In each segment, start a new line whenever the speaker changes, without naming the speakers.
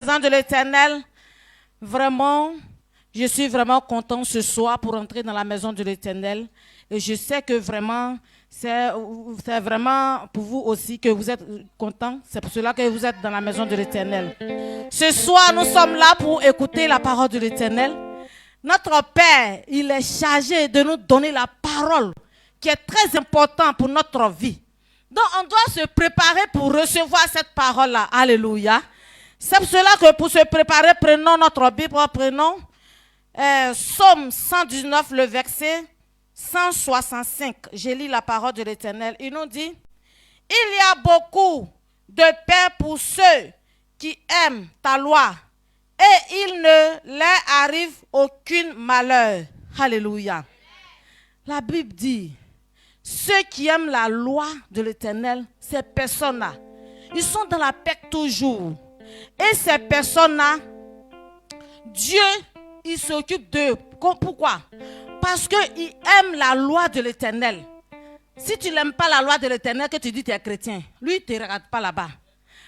Maison de l'Éternel, vraiment, je suis vraiment content ce soir pour entrer dans la maison de l'Éternel. Et je sais que vraiment, c'est vraiment pour vous aussi que vous êtes contents. C'est pour cela que vous êtes dans la maison de l'Éternel. Ce soir, nous sommes là pour écouter la parole de l'Éternel. Notre Père, il est chargé de nous donner la parole qui est très importante pour notre vie. Donc, on doit se préparer pour recevoir cette parole-là. Alléluia. C'est pour cela que pour se préparer, prenons notre Bible, prenons Psaume 119, le verset 165. Je lis la parole de l'Éternel. Il nous dit, « Il y a beaucoup de paix pour ceux qui aiment ta loi, et il ne leur arrive aucun malheur. » Alléluia. La Bible dit, ceux qui aiment la loi de l'Éternel, ces personnes-là, ils sont dans la paix toujours. Et ces personnes-là, Dieu, il s'occupe d'eux. Pourquoi? Parce qu'ils aiment la loi de l'Éternel. Si tu n'aimes pas la loi de l'Éternel, que tu dis que tu es chrétien, lui, il ne te regarde pas là-bas.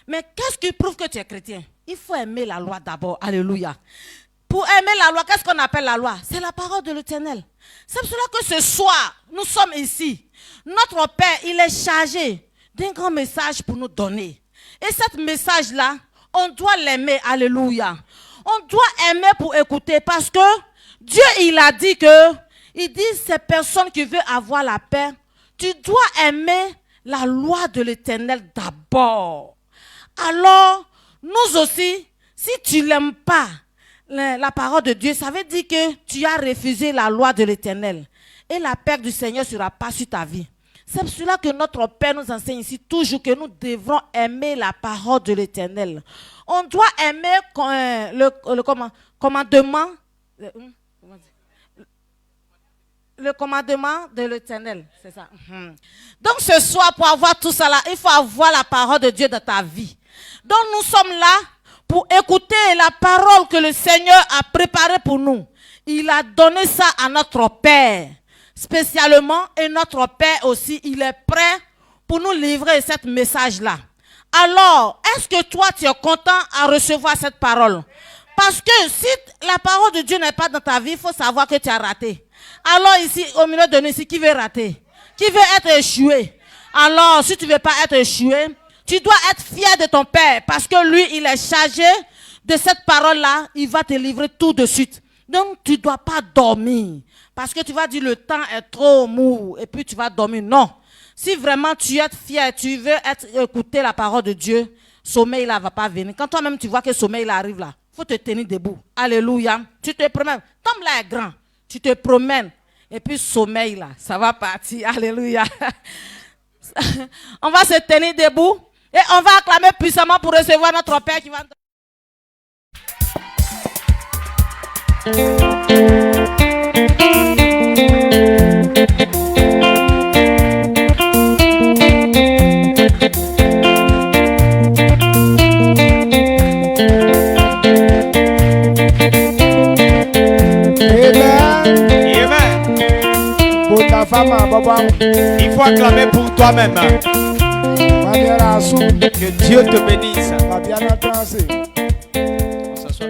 Mais qu'est-ce qui prouve que tu es chrétien? Il faut aimer la loi d'abord. Alléluia. Pour aimer la loi, qu'est-ce qu'on appelle la loi? C'est la parole de l'Éternel. C'est pour cela que ce soir, nous sommes ici. Notre Père, il est chargé d'un grand message pour nous donner. Et ce message-là, on doit l'aimer. Alléluia. On doit aimer pour écouter parce que Dieu, il a dit que, il dit, ces personnes qui veulent avoir la paix, tu dois aimer la loi de l'Éternel d'abord. Alors, nous aussi, si tu n'aimes pas la parole de Dieu, ça veut dire que tu as refusé la loi de l'Éternel. Et la paix du Seigneur ne sera pas sur ta vie. C'est pour cela que notre Père nous enseigne ici toujours que nous devrons aimer la parole de l'Éternel. On doit aimer le commandement, le commandement de l'Éternel. C'est ça. Donc ce soir, pour avoir tout ça là, il faut avoir la parole de Dieu dans ta vie. Donc nous sommes là pour écouter la parole que le Seigneur a préparée pour nous. Il a donné ça à notre Père. Spécialement, et notre Père aussi, il est prêt pour nous livrer ce message-là. Alors, est-ce que toi, tu es content à recevoir cette parole? Parce que si la parole de Dieu n'est pas dans ta vie, il faut savoir que tu as raté. Alors ici, au milieu de nous, ici, qui veut rater? Qui veut être échoué? Alors, si tu ne veux pas être échoué, tu dois être fier de ton Père. Parce que lui, il est chargé de cette parole-là. Il va te livrer tout de suite. Donc, tu ne dois pas dormir. Parce que tu vas dire le temps est trop mou et puis tu vas dormir. Non. Si vraiment tu es fier, tu veux écouter la parole de Dieu, sommeil là ne va pas venir. Quand toi-même tu vois que sommeil là arrive là, il faut te tenir debout. Alléluia. Tu te promènes. Tom là est grand. Tu te promènes. Et puis sommeil là, ça va partir. Alléluia. On va se tenir debout et on va acclamer puissamment pour recevoir notre Père qui va...
Il faut acclamer pour toi-même. Que Dieu te bénisse. On s'assoit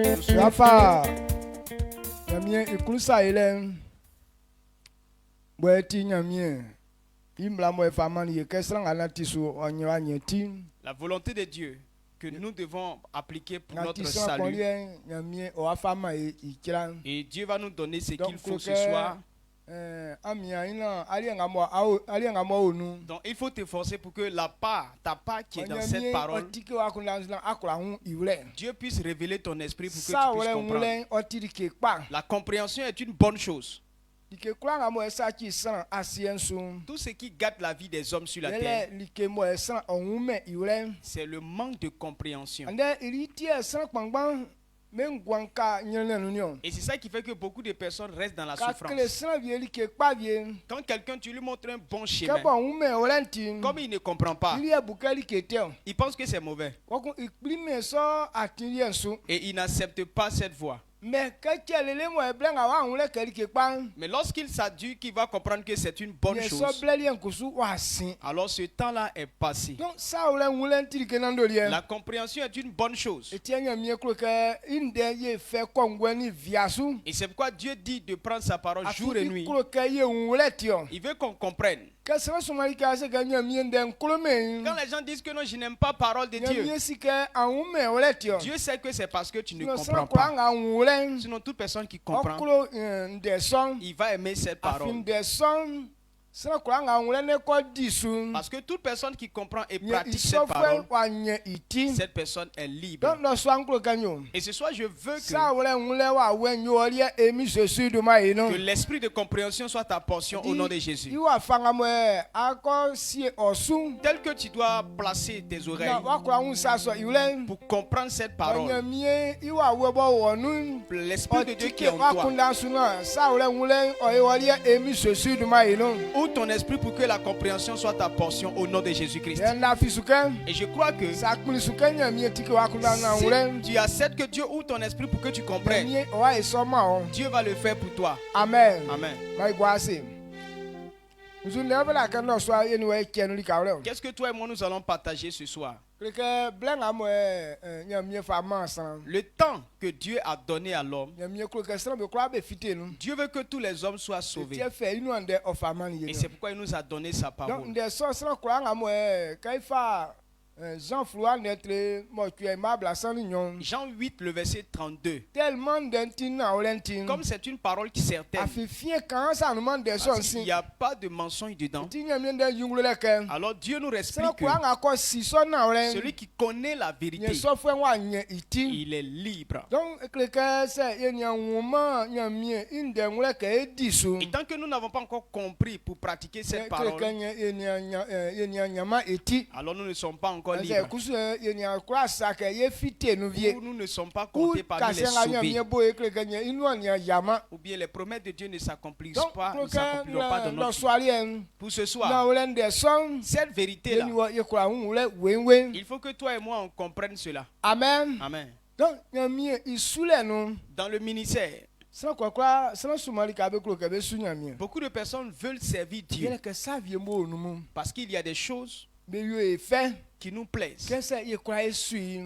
La volonté de Dieu que nous devons appliquer pour notre salut. Et Dieu va nous donner ce qu'il faut ce soir. Donc il faut t'efforcer pour que ta part qui est dans cette parole, Dieu puisse révéler ton esprit pour que tu puisses comprendre. La compréhension est une bonne chose. Tout ce qui gâte la vie des hommes sur la terre, c'est le manque de compréhension. Et c'est ça qui fait que beaucoup de personnes restent dans la souffrance. Quand quelqu'un, tu lui montres un bon chemin, comme il ne comprend pas, il pense que c'est mauvais. Et il n'accepte pas cette voie. Mais lorsqu'il s'aduit qu'il va comprendre que c'est une bonne chose, alors ce temps-là est passé. La compréhension est une bonne chose. Et c'est pourquoi Dieu dit de prendre sa parole jour et nuit. Il veut qu'on comprenne. Quand les gens disent que non, je n'aime pas la parole de Dieu, Dieu sait que c'est parce que tu ne comprends pas. Sinon, toute personne qui comprend, il va aimer cette parole. Parce que toute personne qui comprend et pratique cette parole, cette personne est libre. Et ce soir, je veux que l'esprit de compréhension soit ta portion au nom de Jésus. Tel que tu dois placer tes oreilles pour comprendre cette parole, l'esprit de Dieu qui est en toi, ton esprit pour que la compréhension soit ta portion au nom de Jésus-Christ. Et je crois que si tu acceptes que Dieu ouvre ton esprit pour que tu comprennes, Dieu va le faire pour toi.
Amen.
Amen. Qu'est-ce que toi et moi nous allons partager ce soir? Le temps que Dieu a donné à l'homme, Dieu veut que tous les hommes soient sauvés. Et c'est pourquoi il nous a donné sa parole. Jean 8, le verset 32. Comme c'est une parole qui est certaine, parce qu'il n'y a pas de mensonge dedans, alors Dieu nous explique que celui qui connaît la vérité, il est libre. Et tant que nous n'avons pas encore compris pour pratiquer cette parole, alors nous ne sommes pas encore libres. Nous ne sommes pas comptés parmi les sauvés. Ou bien les promesses de Dieu ne s'accomplissent pas, ne s'accompliront pas dans notre vie. Pour ce soir, cette vérité-là, il faut que toi et moi on comprenne cela.
Amen.
Amen.
Dans
le ministère, beaucoup de personnes veulent servir Dieu parce qu'il y a des choses qui nous plaisent,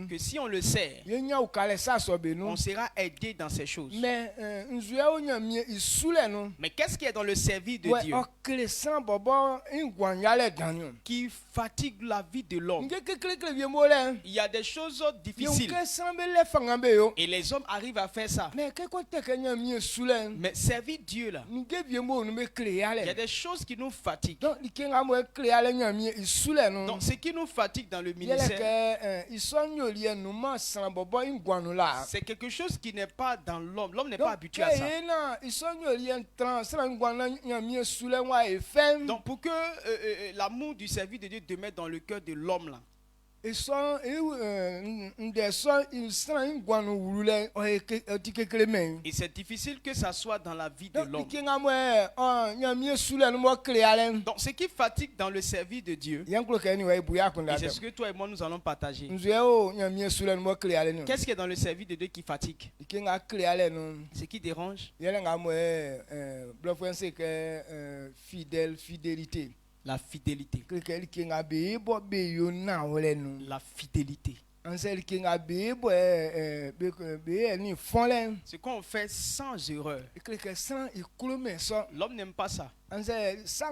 que si on le sait, on sera aidé dans ces choses. Mais qu'est-ce qui est dans le service de Dieu qui fatigue la vie de l'homme? Il y a des choses difficiles et les hommes arrivent à faire ça. Mais servir Dieu là, il y a des choses qui nous fatiguent. Donc ce qui nous fatigue dans le ministère, c'est quelque chose qui n'est pas dans l'homme. L'homme n'est pas habitué à ça. Donc pour que l'amour du service de Dieu demeure dans le cœur de l'homme là, et c'est difficile que ça soit dans la vie de l'homme. Donc ce qui fatigue dans le service de Dieu, et c'est ce que toi et moi nous allons partager. Qu'est-ce qui est dans le service de Dieu qui fatigue? Ce qui dérange, fidélité. La fidélité. La fidélité. Ce qu'on fait sans erreur. L'homme n'aime pas ça. Ce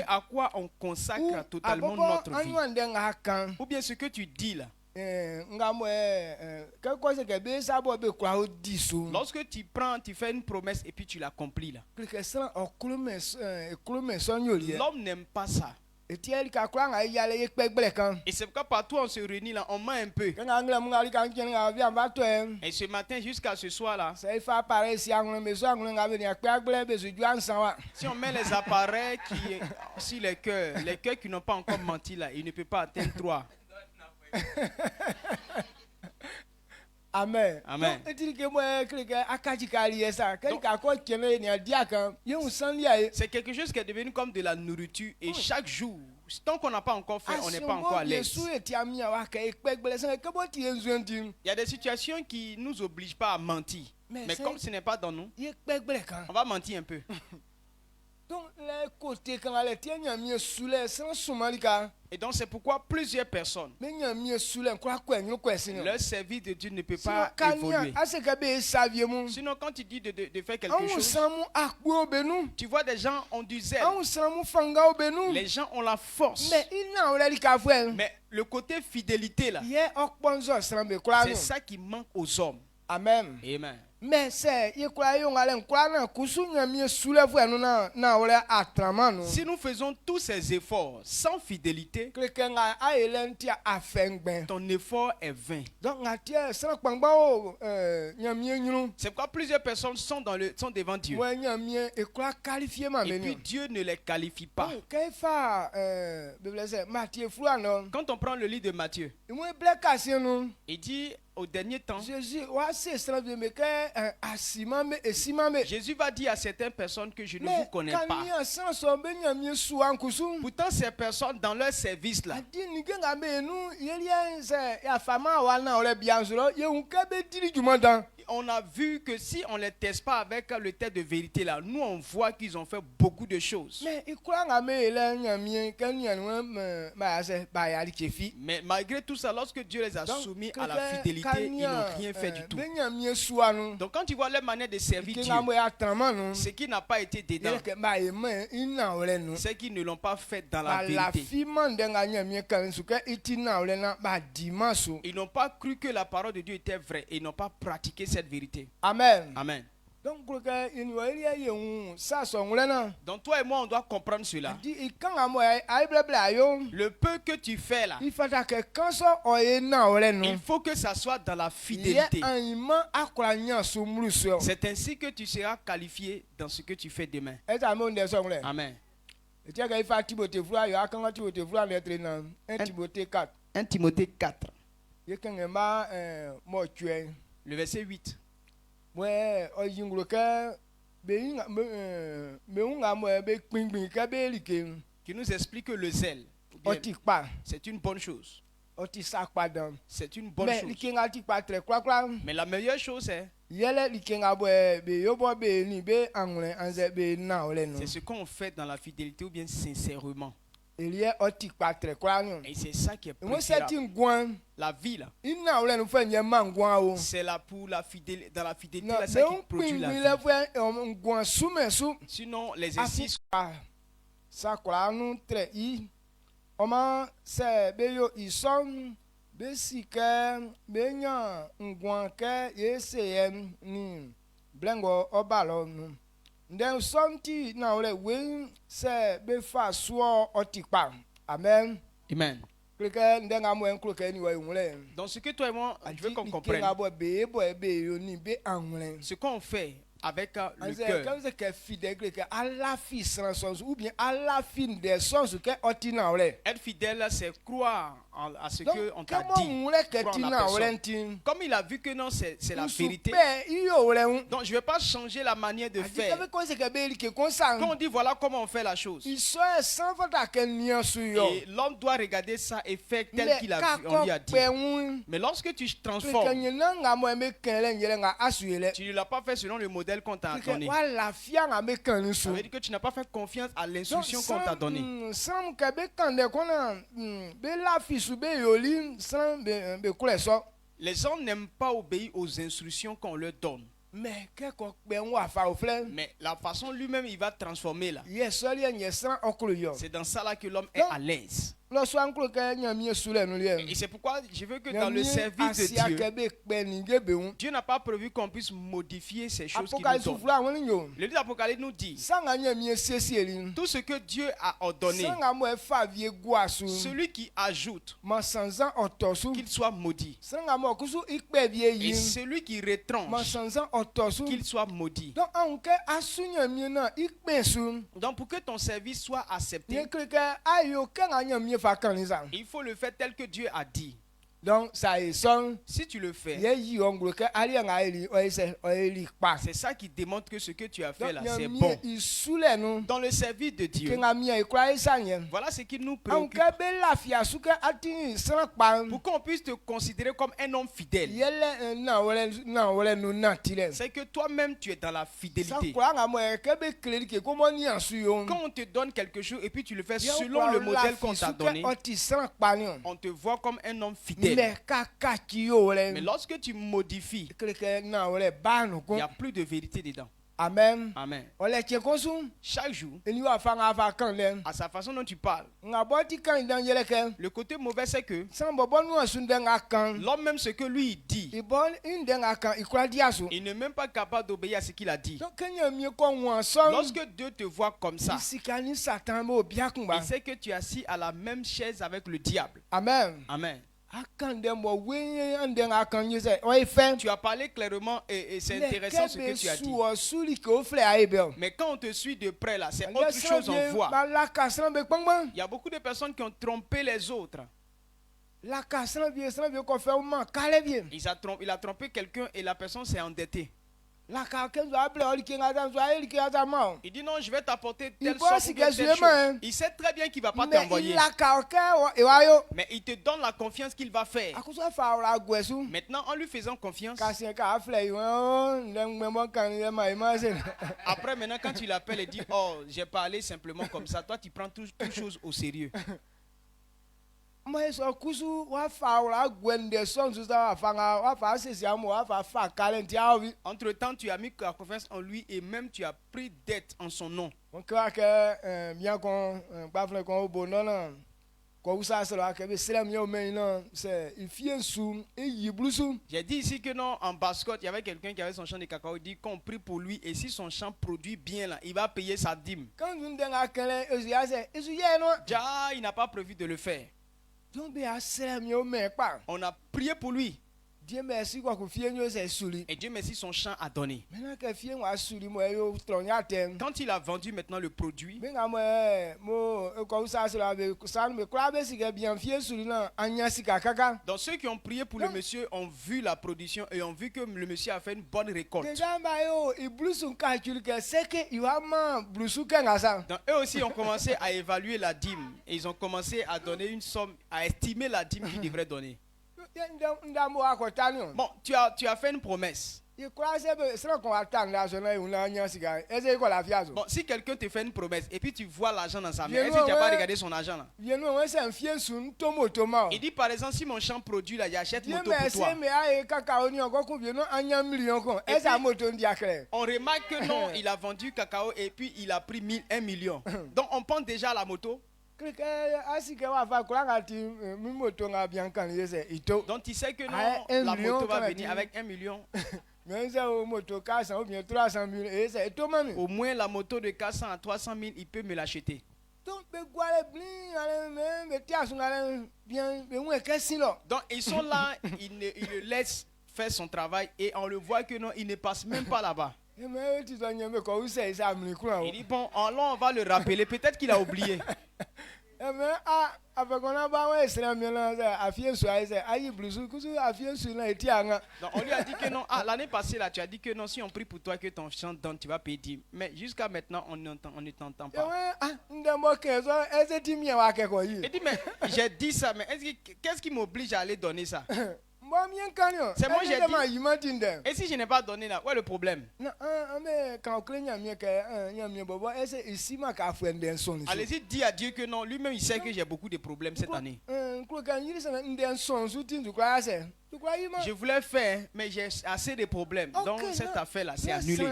à quoi on consacre totalement notre vie. Ou bien ce que tu dis là. Lorsque tu prends, tu fais une promesse et puis tu l'accomplis là. L'homme n'aime pas ça. Et c'est pourquoi partout on se réunit là, on ment un peu. Et ce matin jusqu'à ce soir là, si on met les appareils sur les cœurs qui n'ont pas encore menti là, ils ne peuvent pas atteindre 3.
Amen.
Amen. C'est quelque chose qui est devenu comme de la nourriture et chaque jour tant qu'on n'a pas encore fait, on n'est pas encore à l'aise. Il y a des situations qui ne nous obligent pas à mentir. Mais comme ce n'est pas dans nous, on va mentir un peu. Et donc c'est pourquoi plusieurs personnes, leur service de Dieu ne peut pas évoluer. Sinon quand tu dis de faire quelque chose, tu vois des gens ont du zèle, les gens ont la force, mais le côté fidélité là, c'est ça qui manque aux hommes.
Amen.
Amen.
Mais c'est si
nous faisons tous ces efforts sans fidélité, ton effort est vain. C'est pourquoi plusieurs personnes sont devant Dieu. Et puis Dieu ne les qualifie pas. Quand on prend le livre de Matthieu, il dit au dernier temps, Jésus va dire à certaines personnes que je ne vous connais pas. Pourtant ces personnes dans leur service là, on a vu que si on ne les teste pas avec le test de vérité là, nous on voit qu'ils ont fait beaucoup de choses. Mais malgré tout ça, lorsque Dieu les a soumis à la fidélité, ils n'ont rien fait du tout. Donc quand tu vois leur manière de servir Dieu, ce qui n'a pas été dedans, c'est qu'ils ne l'ont pas fait dans la vérité. Ils n'ont pas cru que la parole de Dieu était vraie et ils n'ont pas pratiqué cette vérité.
Amen.
Amen.
Donc
toi et moi on doit comprendre cela. Le peu que tu fais là, il faut que ça soit dans la fidélité. C'est ainsi que tu seras qualifié dans ce que tu fais demain. Amen. 1 Timothée 4. Le verset 8. Qui nous explique que le zèle, c'est une bonne chose. C'est une bonne chose. Mais la meilleure chose est, c'est ce qu'on fait dans la fidélité ou bien sincèrement. Et c'est ça qui est préférable. La vie là, c'est là pour la fidélité. Dans la fidélité là, c'est ça qui produit la vie. Sinon les exercices
Amen.
Amen. Donc ce que toi et moi, je veux qu'on comprenne, ce qu'on fait avec le cœur. Être fidèle, c'est croire à ce qu'on t'a dit. Comme il a vu que non, c'est la vérité. Donc je ne vais pas changer la manière de faire. Quand on dit voilà comment on fait la chose, et l'homme doit regarder ça et faire tel qu'il a vu, on lui a dit. Mais lorsque tu transformes, tu ne l'as pas fait selon le modèle qu'on t'a donné. Ça veut dire que tu n'as pas fait confiance à l'instruction qu'on t'a donnée. Les gens n'aiment pas obéir aux instructions qu'on leur donne. Mais la façon lui-même il va transformer là, c'est dans ça là que l'homme est à l'aise. Et c'est pourquoi je veux que dans le service de Dieu, Dieu n'a pas prévu qu'on puisse modifier ces choses qu'il nous donne. Le livre d'Apocalypse nous dit tout ce que Dieu a ordonné, celui qui ajoute, qu'il soit maudit. Et celui qui retranche, qu'il soit maudit. Donc pour que ton service soit accepté, il faut le faire tel que Dieu a dit.
Donc ça est son.
Si tu le fais, c'est ça qui démontre que ce que tu as fait là, c'est bon. Dans le service de Dieu, voilà ce qui nous préoccupe. Pour qu'on puisse te considérer comme un homme fidèle, c'est que toi-même tu es dans la fidélité. Quand on te donne quelque chose et puis tu le fais selon le modèle qu'on t'a donné, on te voit comme un homme fidèle. Mais lorsque tu modifies, il n'y a plus de vérité dedans.
Amen.
Amen. Chaque jour, à sa façon dont tu parles, le côté mauvais c'est que l'homme même ce que lui il dit, il n'est même pas capable d'obéir à ce qu'il a dit. Lorsque Dieu te voit comme ça, il sait que tu es assis à la même chaise avec le diable.
Amen.
Amen. Tu as parlé clairement et c'est intéressant ce que tu as dit. Mais quand on te suit de près là, c'est autre chose on voit. Il y a beaucoup de personnes qui ont trompé les autres. Il a trompé quelqu'un et la personne s'est endettée. Il dit non, je vais t'apporter telle sorte ou telle chose. Il sait très bien qu'il ne va pas t'envoyer. Mais il te donne la confiance qu'il va faire. Maintenant, en lui faisant confiance, après maintenant quand tu l'appelles et dis oh, j'ai parlé simplement comme ça, toi tu prends toute chose au sérieux. Entre temps, tu as mis la confiance en lui et même tu as pris dette en son nom. J'ai dit ici que non, en Basse-Côte, il y avait quelqu'un qui avait son champ de cacao. Il dit qu'on prie pour lui et si son champ produit bien, là, il va payer sa dîme. Déjà, il n'a pas prévu de le faire. On a prié pour lui. Et Dieu merci, son champ a donné. Quand il a vendu maintenant le produit, donc ceux qui ont prié pour le monsieur ont vu la production et ont vu que le monsieur a fait une bonne récolte. Donc eux aussi ont commencé à évaluer la dîme et ils ont commencé à donner une somme, à estimer la dîme qu'ils devraient donner. Bon, tu as fait une promesse. Bon, si quelqu'un te fait une promesse et puis tu vois l'argent dans sa main, est-ce que tu n'as pas regardé son argent là? Il dit par exemple, si mon champ produit là, j'achète moto pour toi. On remarque que non, il a vendu cacao et puis il a pris 1 million. Donc on pense déjà à la moto. Donc tu sais que non, la moto va venir avec 1 million. Au moins la moto de 400 à 300 000, il peut me l'acheter. Donc ils sont là, ils le laissent faire son travail et on le voit que non, il ne passe même pas là-bas. Il dit bon, alors on va le rappeler, peut-être qu'il a oublié. Donc on lui a dit que non, l'année passée là, tu as dit que non, si on prie pour toi que ton champ donne, tu vas payer 10. Mais jusqu'à maintenant, on ne t'entend pas. Il dit mais j'ai dit ça, mais qu'est-ce qui m'oblige à aller donner ça? C'est moi j'ai dit. Et si je n'ai pas donné là, où est le problème? Allez-y, dis à Dieu que non, lui-même il sait que j'ai beaucoup de problèmes cette année. Je voulais faire, mais j'ai assez de problèmes. Donc cette affaire-là, c'est annulé.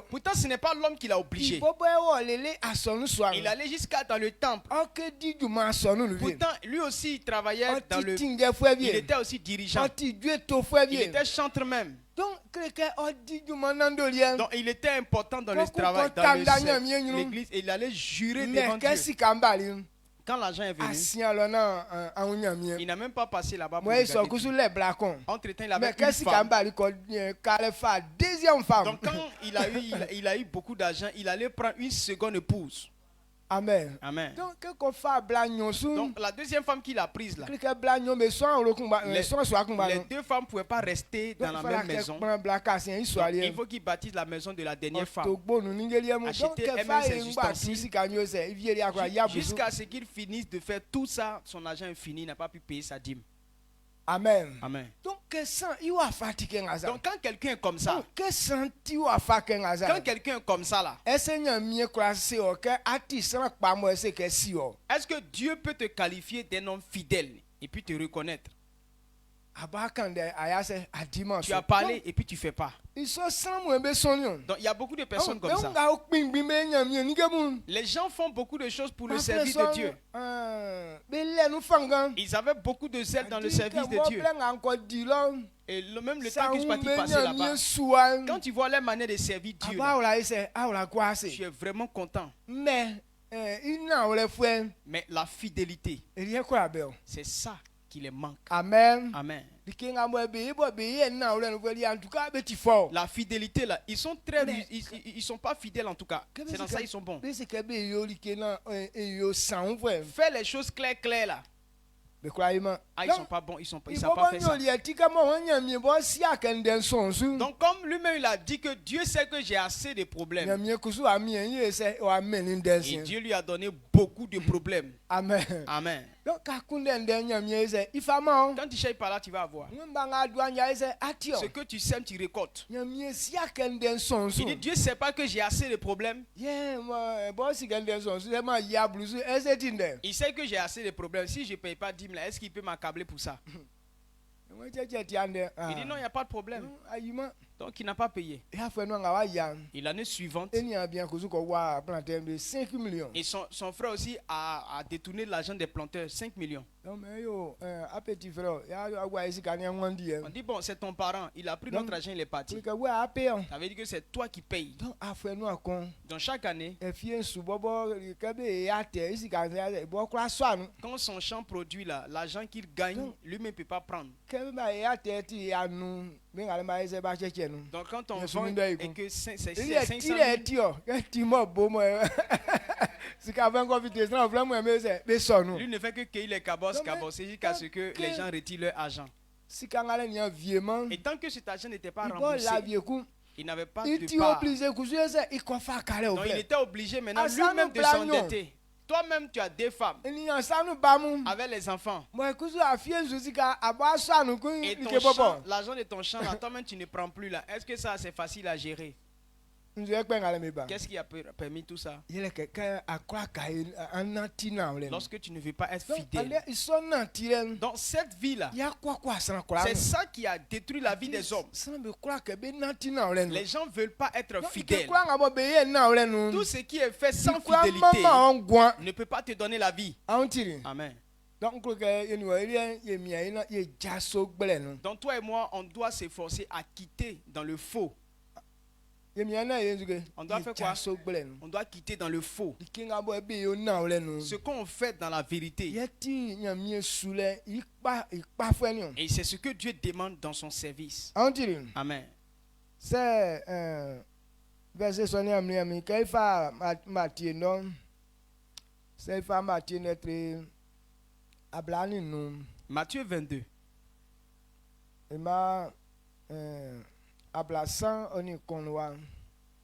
Pourtant, ce n'est pas l'homme qui l'a obligé. Il allait jusqu'à dans le temple. Pourtant, lui aussi, il travaillait dans le... Il était aussi dirigeant. Il était chantre même. Donc il était important dans le travail, dans l'église, et il allait jurer devant Dieu. Quand l'argent est venu, il n'a même pas passé là-bas pour regarder. Entre-temps, il avait une femme. Donc quand il a eu beaucoup d'argent, il allait prendre une seconde épouse.
Amen.
Amen.
Donc
la deuxième femme qu'il a prise là,
les 2
femmes ne pouvaient pas rester dans la même maison. Donc, il faut qu'ils bâtissent la maison de la dernière femme. Acheter elle-même ses ustensiles. Jusqu'à ce qu'il finisse de faire tout ça, son argent est fini, il n'a pas pu payer sa dîme.
Amen.
Amen.
Donc
quand quelqu'un est comme ça, quand quelqu'un est comme ça là, est-ce que Dieu peut te qualifier d'un homme fidèle et puis te reconnaître? Tu as parlé et puis tu ne fais pas. Donc il y a beaucoup de personnes comme ça. Les gens font beaucoup de choses pour le service de Dieu. Ils avaient beaucoup de zèle dans le service de Dieu. Et même le temps qu'ils sont passés là-bas, quand tu vois leur manière de servir Dieu, là, tu es vraiment content. Mais la fidélité, c'est ça qui les manque.
Amen.
Amen.
La
fidélité là, ils sont très, ils sont pas fidèles en tout cas. C'est dans ça ils sont bons. Fais les choses claires là. Ah, ils sont pas bons, ils savent pas faire ça. Donc comme lui-même il a dit que Dieu sait que j'ai assez de problèmes. Et Dieu lui a donné beaucoup de problèmes.
Amen.
Amen.
Quand tu
cherches par là, tu vas avoir. Ce que tu sèmes, tu récoltes. Il dit, Dieu ne sait pas que j'ai assez de problèmes. Il sait que j'ai assez de problèmes. Si je ne paye pas 10 000, est-ce qu'il peut m'accabler pour ça? Il dit non, il n'y a pas de problème. Donc il n'a pas payé. Et l'année suivante, et son frère aussi a détourné l'argent des planteurs, 5 millions. On dit bon, c'est ton parent, il a pris notre argent, il est parti. Ça veut dire que c'est toi qui payes. Donc chaque année, quand son champ produit là, l'argent qu'il gagne, lui-même ne peut pas prendre. Donc quand on vend et que c'est 500 000, lui ne fait que cueillir les cabosser jusqu'à ce que les gens retirent leur argent. Et tant que cet argent n'était pas remboursé, il n'avait pas de part. Donc il était obligé maintenant lui-même de s'endetter. Toi-même, tu as des femmes avec les enfants. Et l'argent de ton champ, là, toi-même, tu ne prends plus là. Est-ce que ça, c'est facile à gérer? Qu'est-ce qui a permis tout ça? Lorsque tu ne veux pas être fidèle. Dans cette vie-là, c'est ça qui a détruit la vie des hommes. Les gens ne veulent pas être fidèles. Tout ce qui est fait sans fidélité ne peut pas te donner la vie. Amen. Donc toi et moi, on doit s'efforcer à quitter dans le faux. On doit faire quoi? On doit quitter dans le faux ce qu'on fait dans la vérité. Et c'est ce que Dieu demande dans son service. Amen.
C'est verset 22.
Matthieu 22.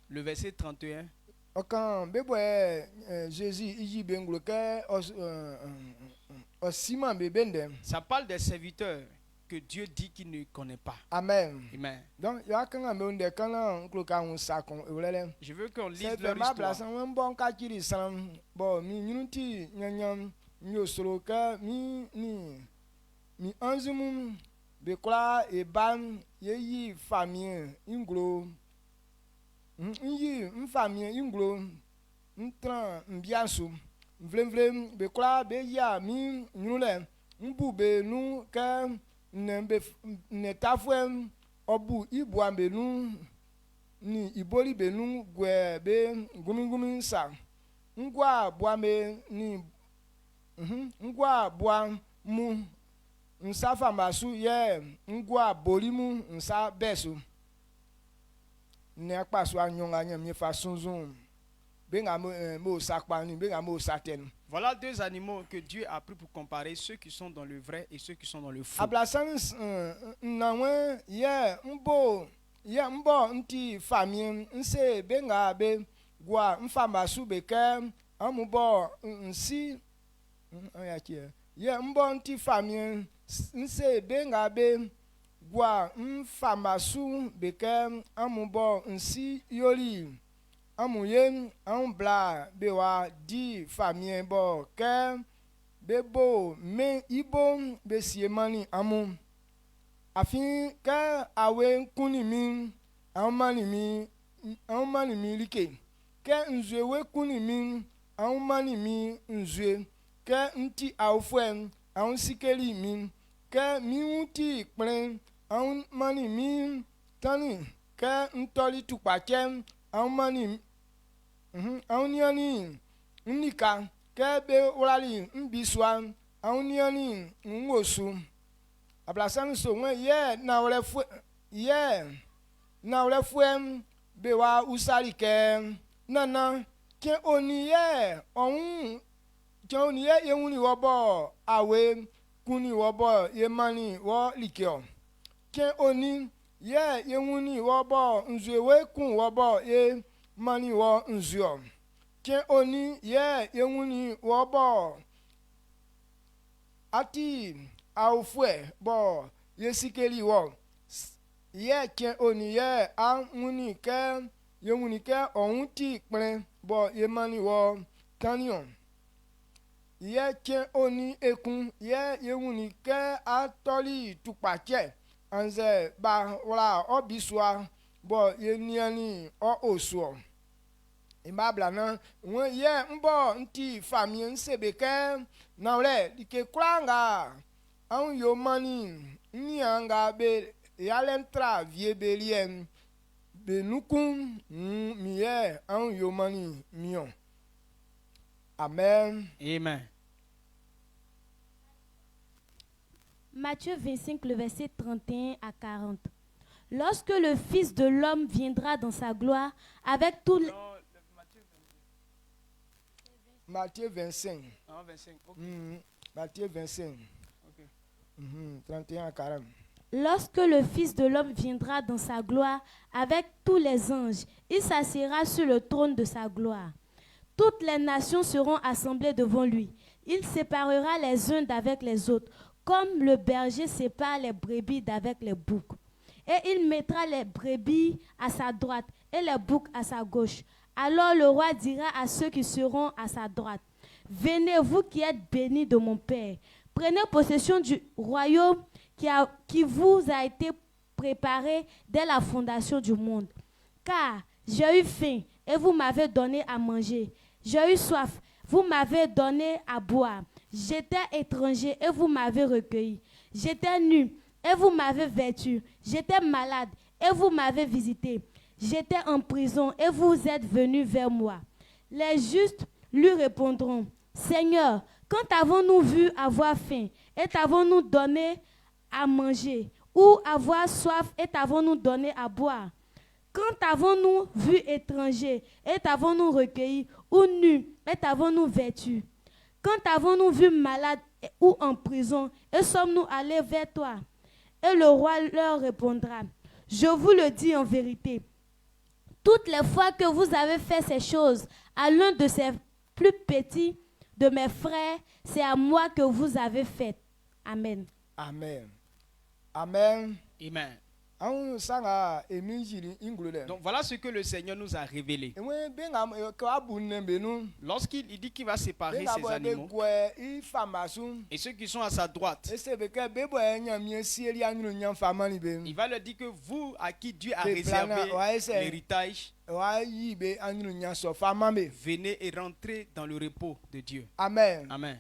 Le verset 31. Ça parle des serviteurs que Dieu dit qu'il ne connaît pas.
Amen.
Amen.
Donc, je
veux qu'on lise leur histoire.
Bekla eban yeyi famille inglo famille inglo ntran mbiasu vlemvlem bekla beya mi nyule mbube nu ka netafwe obu ibuambe nu ni iboli benu gwe be gumingumi sa ngwa buame ni ngwa buam mu nsafa masu ye ngwa bolimu nsa besu ne akpasu anyonga nyem fa sunzun
Voilà deux animaux que Dieu a pris pour comparer ceux qui sont dans le vrai et ceux qui sont dans le faux.
Gwa mfamasu beke amubo nsi yoli amuye ambla bewa di famien bo ke bebo me ibo besiemani amu afin ke awe kunimi amani mi like ke nzwe we kunimi amani mi nzwe ke nti aufwen an sikeli mi ke mi uti plen an mani mi tani ke ntoli tukpache an mani an niani nika ke be wali mbiswa an niani ngosu ablasan so nwe ye na wle fue be wa usari ke nana ke oni ye on ke oni ye yewuni wobo awe kuni wobo ye mani wo likio ke oni ye yewuni wobo nzwewe kun wobo ye mani wo nzio ke oni ye yewuni wobo ati aufwe bo ye sikeli wo ye ke oni ye amuni ke yewuni ke onti pren bo ye mani wo kanion ye ke oni ekun ye yewuni ke atoli tukpache anze ba wala obiswa bo ye niani o osuo imabla na won ye mbo nti famie nsebeke na wle dike kranga an yo mani ni anga be yalentra vie belien benukun miye an yo mani mion. Amen.
Amen.
Matthieu 25, le verset 31 à 40. Lorsque le Fils de l'homme viendra dans sa gloire avec tous les...
Matthieu 25.
Ah, 25. Okay.
Matthieu 25.
Okay.
31 à 40.
Lorsque le Fils de l'homme viendra dans sa gloire avec tous les anges, il s'assiera sur le trône de sa gloire. Toutes les nations seront assemblées devant lui. Il séparera les uns d'avec les autres, comme le berger sépare les brebis d'avec les boucs. Et il mettra les brebis à sa droite et les boucs à sa gauche. Alors le roi dira à ceux qui seront à sa droite, « Venez, vous qui êtes bénis de mon Père, prenez possession du royaume qui vous a été préparé dès la fondation du monde. Car j'ai eu faim et vous m'avez donné à manger. J'ai eu soif, vous m'avez donné à boire. J'étais étranger et vous m'avez recueilli. J'étais nu et vous m'avez vêtu. J'étais malade et vous m'avez visité. J'étais en prison et vous êtes venus vers moi. » Les justes lui répondront, « Seigneur, quand avons-nous vu avoir faim et t'avons-nous donné à manger, ou avoir soif et t'avons-nous donné à boire? Quand avons-nous vu étranger et t'avons-nous recueilli, ou nu et t'avons-nous vêtu? Quand avons-nous vu malade ou en prison et sommes-nous allés vers toi? » Et le roi leur répondra, « Je vous le dis en vérité, toutes les fois que vous avez fait ces choses à l'un de ces plus petits de mes frères, c'est à moi que vous avez fait. » Amen.
Amen. Amen.
Amen.
Donc
voilà ce que le Seigneur nous a révélé. Lorsqu'il dit qu'il va séparer ses animaux et ceux qui sont à sa droite, il va leur dire que vous, à qui Dieu a réservé l'héritage, venez et rentrez dans le repos de Dieu.
Amen.
Amen.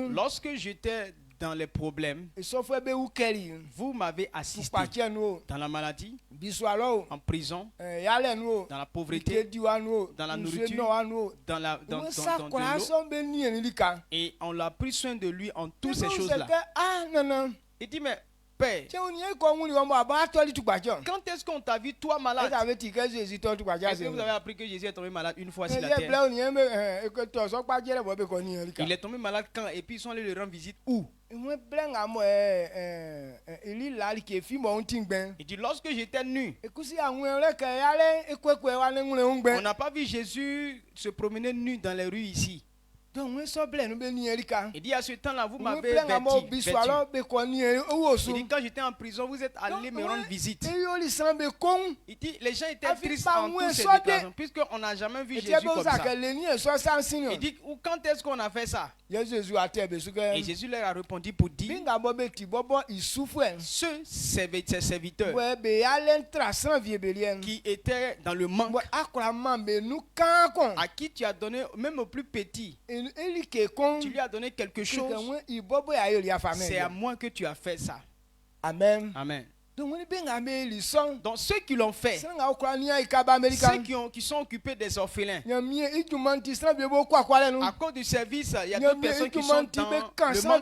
Lorsque j'étais dans les problèmes, vous m'avez assisté dans la maladie, en prison, dans la pauvreté, dans la nourriture, dans l'eau, et on l'a pris soin de lui en toutes ces choses-là. Il dit, mais Père, quand est-ce qu'on t'a vu toi malade? Est-ce que vous avez appris que Jésus est tombé malade une fois sur la terre? Il est tombé malade quand? Et puis ils sont allés le rendre visite où? Il dit lorsque j'étais nu. On n'a pas vu Jésus se promener nu dans les rues ici. Il dit à ce temps-là, vous m'avez vêtu. Il dit quand j'étais en prison, vous êtes allés me rendre visite. Il dit les gens étaient tristes en tous ces déplacements puisqu'on n'a jamais vu Jésus comme ça. Il dit quand est-ce qu'on a fait ça? Et Jésus leur a répondu pour dire ceux serviteurs qui étaient dans le manque, à qui tu as donné même au plus petit, tu lui as donné quelque chose, c'est à moi que tu as fait ça.
Amen.
Amen.
Donc
ceux qui l'ont fait, ceux qui sont occupés des orphelins, à cause du service, il y a d'autres personnes qui sont dans le monde.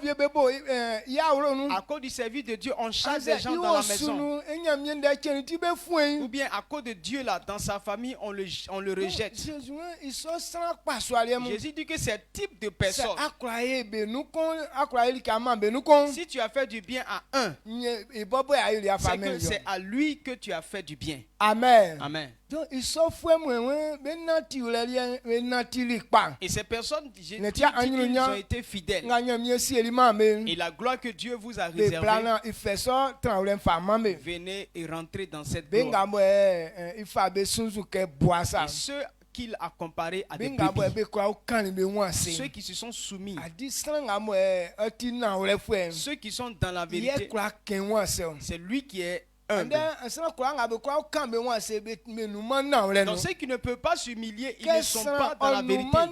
À cause du service de Dieu, on chasse des gens dans la maison. Ou bien à cause de Dieu là, dans sa famille, on le rejette. Jésus dit que c'est type de personne. Si tu as fait du bien à un, c'est que c'est à lui que tu as fait du bien.
Amen.
Amen.
Donc, et ces
personnes, ils ont été fidèles. Et la gloire que Dieu vous a réservée, venez et rentrez dans cette gloire. Et ceux qu'il a comparé à des bébés, ceux qui se sont soumis, ceux qui sont dans la vérité, c'est lui qui est humble. Donc ceux qui ne peuvent pas s'humilier, ils ne sont pas dans la vérité. Quand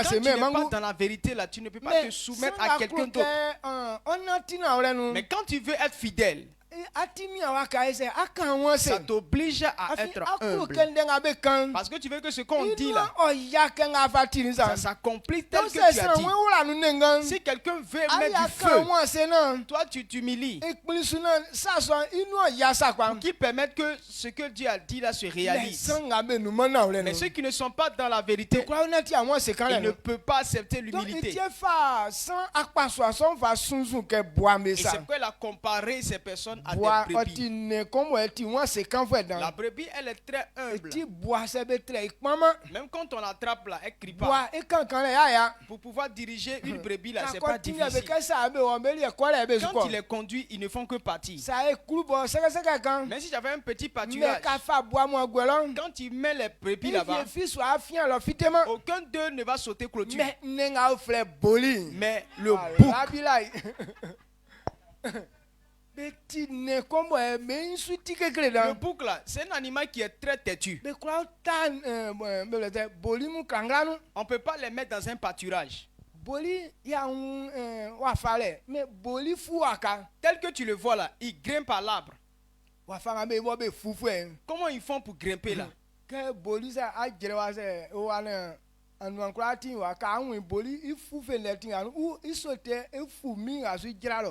tu n'es pas dans la vérité là, tu ne peux pas te soumettre à quelqu'un d'autre. Mais quand tu veux être fidèle, ça t'oblige à être humble. Parce que tu veux que ce qu'on dit là, ça s'accomplit tel que tu as dit. Si quelqu'un veut mettre du feu, toi tu t'humilies. Pour qu'il permette que ce que Dieu a dit là se réalise. Mais ceux qui ne sont pas dans la vérité, ils ne peuvent pas accepter l'humilité. Et c'est pourquoi il a comparé ces personnes à des brebis. La brebis, elle est très humble. Même quand on l'attrape là, elle ne crie pas. Pour pouvoir diriger une brebis là, c'est pas difficile. Quand il les conduit, ils ne font que partir. Mais si j'avais un petit pâturage, quand il met les brebis là-bas, aucun d'eux ne va sauter clôture. Mais le bouc, le bouc là, c'est un animal qui est très têtu. On ne peut pas les mettre dans un pâturage. Tel que tu le vois là, il grimpe à l'arbre. Comment ils font pour grimper là?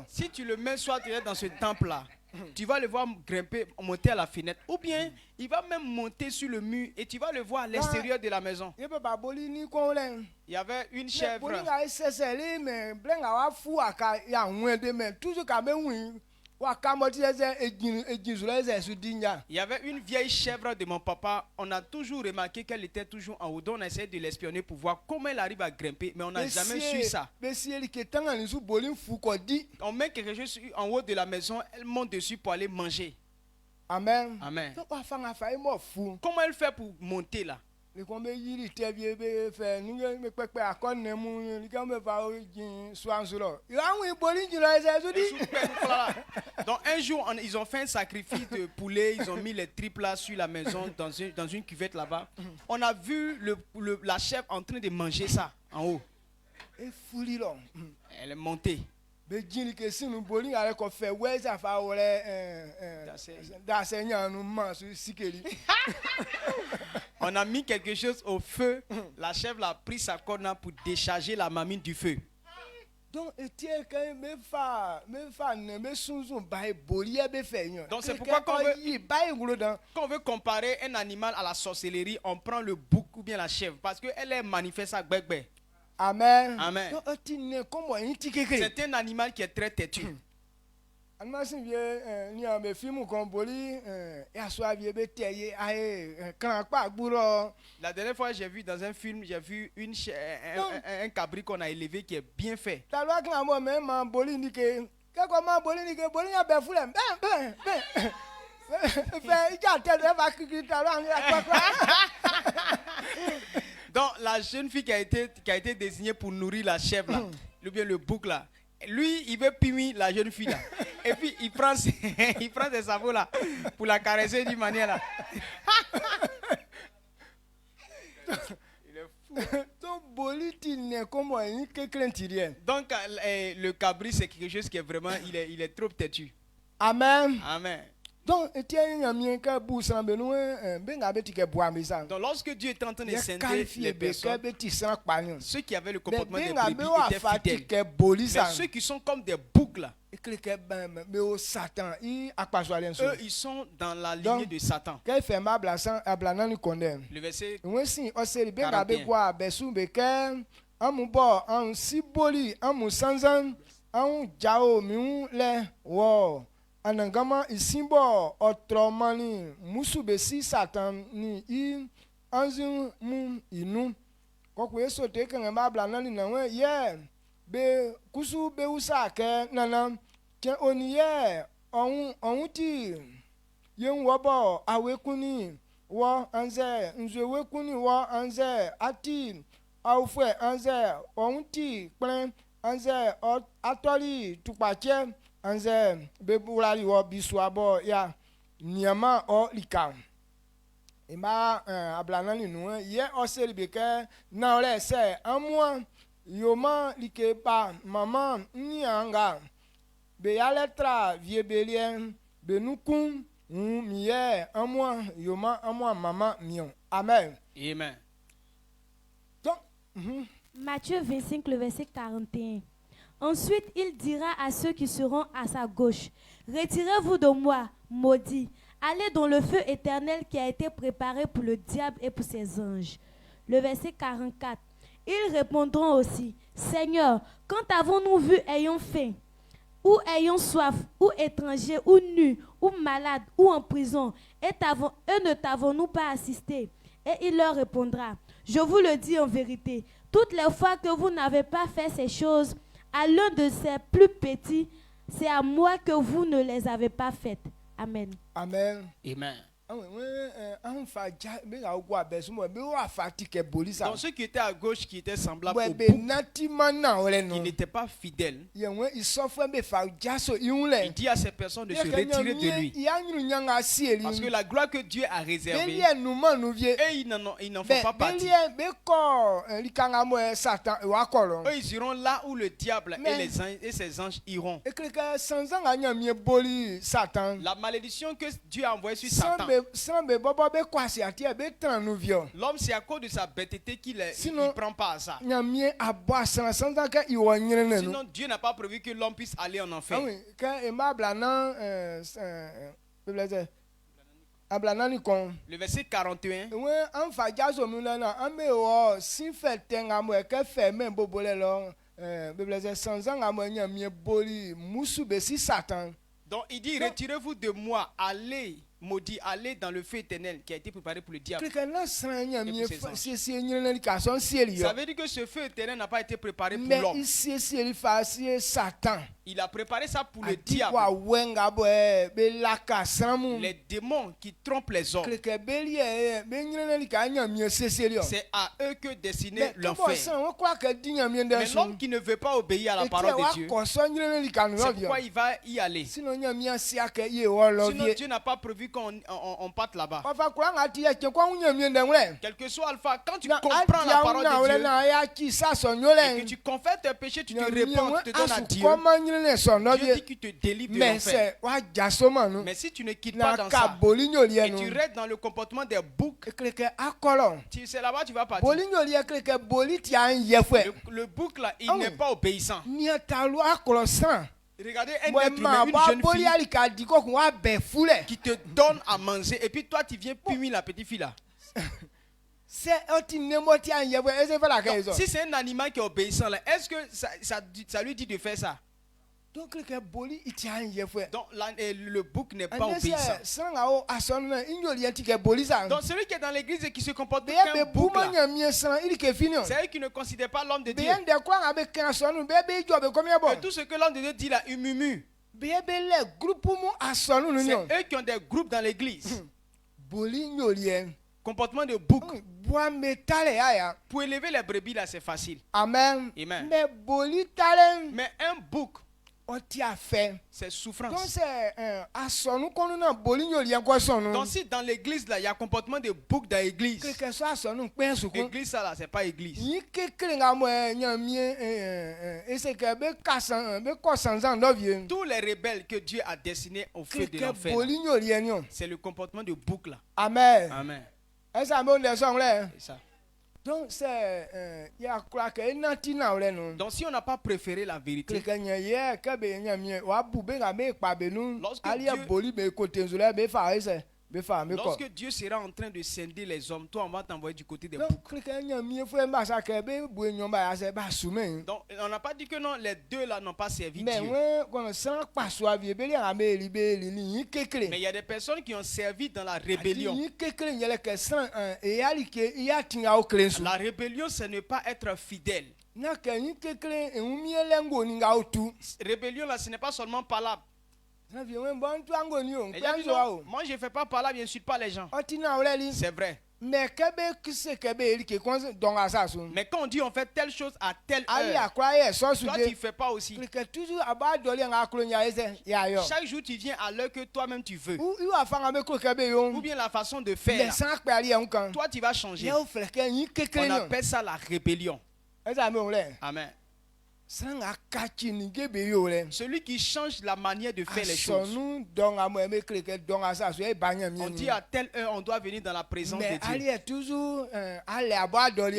Si tu le mets soit dans ce temple là, tu vas le voir grimper, monter à la fenêtre, ou bien il va même monter sur le mur et tu vas le voir à l'extérieur de la maison. Il y avait une chèvre. Il y avait une vieille chèvre de mon papa. On a toujours remarqué qu'elle était toujours en haut. Donc on a essayé de l'espionner pour voir comment elle arrive à grimper. Mais on n'a jamais su ça. On met quelque chose en haut de la maison. Elle monte dessus pour aller manger.
Amen.
Amen. Comment elle fait pour monter là? Donc un jour ils ont fait un sacrifice de poulet. Ils ont mis les tripes là sur la maison dans une cuvette là-bas. On a vu la chèvre en train de manger ça en haut. Elle est montée. On a mis quelque chose au feu. La chèvre a pris sa corne pour décharger la mamine du feu.
Donc
c'est pourquoi quand on veut comparer un animal à la sorcellerie, on prend le bouc ou bien la chèvre parce qu'elle est manifeste à gbegbe.
Amen.
Amen. C'est un animal qui est très têtu. La dernière fois j'ai vu dans un film, j'ai vu un cabri qu'on a élevé qui est bien fait. Donc la jeune fille qui a été désignée pour nourrir la chèvre là, ou bien le bouc là, lui il veut punir la jeune fille là. Et puis il prend ses sabots là pour la caresser d'une manière là. Il est fou. Donc le cabri c'est quelque chose qui est vraiment, il est trop têtu.
Amen.
Amen.
Donc
lorsque Dieu était en train de scinder les personnes, ceux qui avaient le comportement des brebis étaient fidèles. Mais ceux qui sont comme des boucs là, eux ils sont dans la lignée de Satan. Le verset 41.
Anangama isimbo otromani musubesi satan ni I anzin mu inu kokwe sote kan ba blana ni nawe ye be kusu be usa ke nana ke oni ye on ti yen wobo awekuni wo anze nzewekuni wo anze ati awfwe anze on ti plan anze atori tupache anze bebulali wo biswabo ya niama o lika ima ablanani nu ye oseli beke na ole se amwa yoma like pa mama nianga be ya letra vie belien benukun miye amwa yoma amwa mama mion. Amen.
Amen.
Donc
Matthieu 25 le verset 41. Ensuite, il dira à ceux qui seront à sa gauche, retirez-vous de moi, maudits, allez dans le feu éternel qui a été préparé pour le diable et pour ses anges. Le verset 44. Ils répondront aussi, Seigneur, quand avons-nous vu ayant faim, ou ayant soif, ou étranger, ou nu, ou malade, ou en prison, et ne t'avons-nous pas assisté? Et il leur répondra, je vous le dis en vérité, toutes les fois que vous n'avez pas fait ces choses à l'un de ces plus petits, c'est à moi que vous ne les avez pas faites. Amen.
Amen.
Amen. Donc ceux qui étaient à gauche, qui étaient semblables au bouc, qui n'étaient pas fidèles, il dit à ces personnes de se retirer de lui. Parce que la gloire que Dieu a réservée, et ils n'en font pas partie. Eux, ils iront là où le diable et ses anges iront. La malédiction que Dieu a envoyée sur Satan, l'homme, c'est à cause de sa bêteté qu'il ne prend pas à ça. Sinon, Dieu n'a pas prévu que l'homme puisse aller en enfer. Le verset 41. Donc il dit, retirez-vous de moi, allez, maudit, allez dans le feu éternel qui a été préparé pour le diable. Ça veut dire que ce feu éternel n'a pas été préparé pour l'homme. Il a préparé ça pour le diable. Les démons qui trompent les hommes. C'est à eux que destiné l'enfer. Mais l'homme qui ne veut pas obéir à la parole de Dieu, c'est pourquoi il va y aller. Sinon Dieu n'a pas prévu qu'on parte là-bas. Quel que soit Alpha, quand tu comprends la parole de Dieu et que tu confesses tes péchés, tu te répands, tu te donnes à Dieu, Dieu dit qu'il te délivre de l'enfer. Mais si tu ne quittes pas dans ça, et tu restes dans le comportement des boucs, c'est là-bas tu vas partir. Le bouc là, il n'est pas obéissant. Regardez un être humain, une jeune fille qui te donne à manger et puis toi tu viens punir la petite fille là. Donc, si c'est un animal qui est obéissant là, est-ce que ça lui dit de faire ça? Donc le bouc n'est pas obéissant. Donc celui qui est dans l'église et qui se comporte comme un bouc là, c'est eux qui ne considèrent pas l'homme de Dieu. Et tout ce que l'homme de Dieu dit là, il murmure. C'est eux qui ont des groupes dans l'église. Comportement de bouc. Pour élever les brebis là, c'est facile.
Amen.
Amen.
Mais
un bouc, c'est souffrance.
Donc
si dans l'église là, il y a un comportement de bouc dans l'église. L'église ça là, c'est pas église. Tous les rebelles que Dieu a destinés au feu de l'enfer, c'est le comportement de bouc là.
Amen.
Amen.
C'est ça. Donc
donc si on n'a pas préféré la vérité, lorsque Dieu sera en train de scinder les hommes, toi on va t'envoyer du côté des boucs. Donc on n'a pas dit que non, les deux là n'ont pas servi Dieu. Mais il y a des personnes qui ont servi dans la rébellion. La rébellion, c'est ne pas être fidèle. Rébellion là, ce n'est pas seulement parlable. Moi je ne fais pas par là, je ne suis pas les gens. C'est vrai. Mais quand on dit on fait telle chose à telle heure, toi tu ne fais pas aussi. Chaque jour tu viens à l'heure que toi-même tu veux. Ou bien la façon de faire. Toi tu vas changer. On appelle ça la rébellion. Amen. Celui qui change la manière de faire les choses. On dit à telle heure on doit venir dans la présence de Dieu.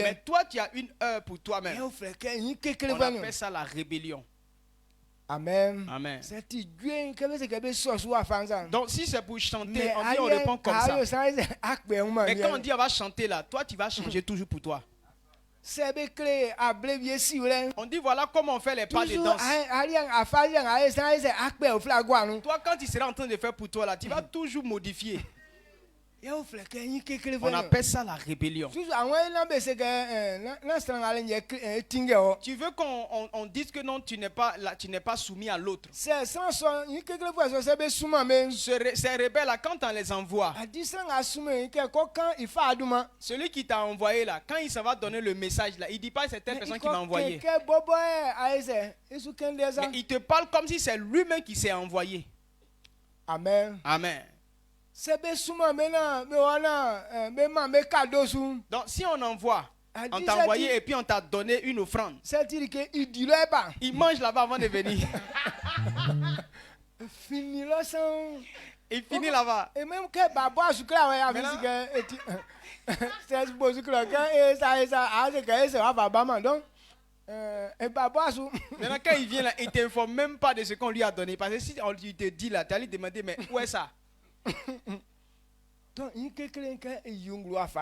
Mais toi tu as une heure pour toi-même. On appelle ça la rébellion.
Amen.
Amen.
Donc
si c'est pour chanter, on dit on répond comme ça. Mais quand on dit on va chanter là, toi tu vas changer toujours pour toi. On dit voilà comment on fait les pas de danse. Toi quand tu seras en train de faire pour toi là, tu vas toujours modifier. On appelle ça la rébellion. Tu veux qu'on dise que non, tu n'es pas soumis à l'autre. Ces rebelles là, quand on les envoie, celui qui t'a envoyé là, quand il s'en va donner le message là, il dit pas c'est telle personne qui m'a envoyé. Mais il te parle comme si c'est lui-même qui s'est envoyé.
Amen.
Amen. Donc si on envoie, on t'a envoyé et puis on t'a donné une offrande, il mange là-bas avant de venir. Il finit là-bas.
Et même que
maintenant quand il vient là, il t'informe même pas de ce qu'on lui a donné. Parce que si on lui te dit là, tu allais demander mais où est ça?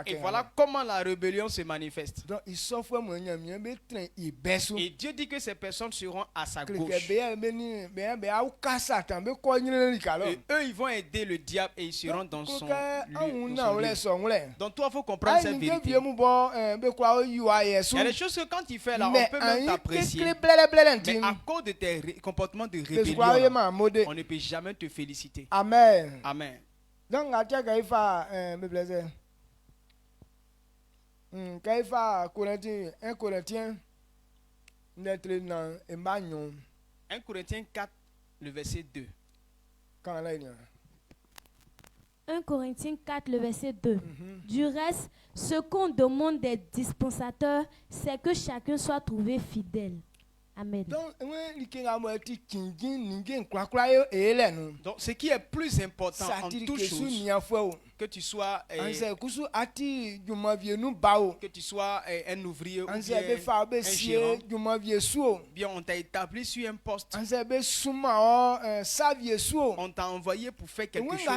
Et voilà comment la rébellion se manifeste. Et Dieu dit que ces personnes seront à sa gauche. Et eux, ils vont aider le diable et ils seront dans son lieu. Donc toi, il faut comprendre cette vérité. Il y a des choses que quand tu fais là, on peut même t'apprécier. Mais à cause de tes comportements de rébellion, on ne peut jamais te féliciter.
Amen.
Amen.
Donc, à tiens qu'il me plaisait. Corinthien, 1 Corinthiens,
1 Corinthiens 4, le verset 2.
1 Corinthiens 4, le verset 2. Du reste, ce qu'on demande des dispensateurs, c'est que chacun soit trouvé fidèle. Amen.
Donc,
ce qui est plus important en toute chose, que tu sois un ouvrier ou bien un gérant, bien on t'a établi sur un poste, on t'a envoyé pour faire quelque chose.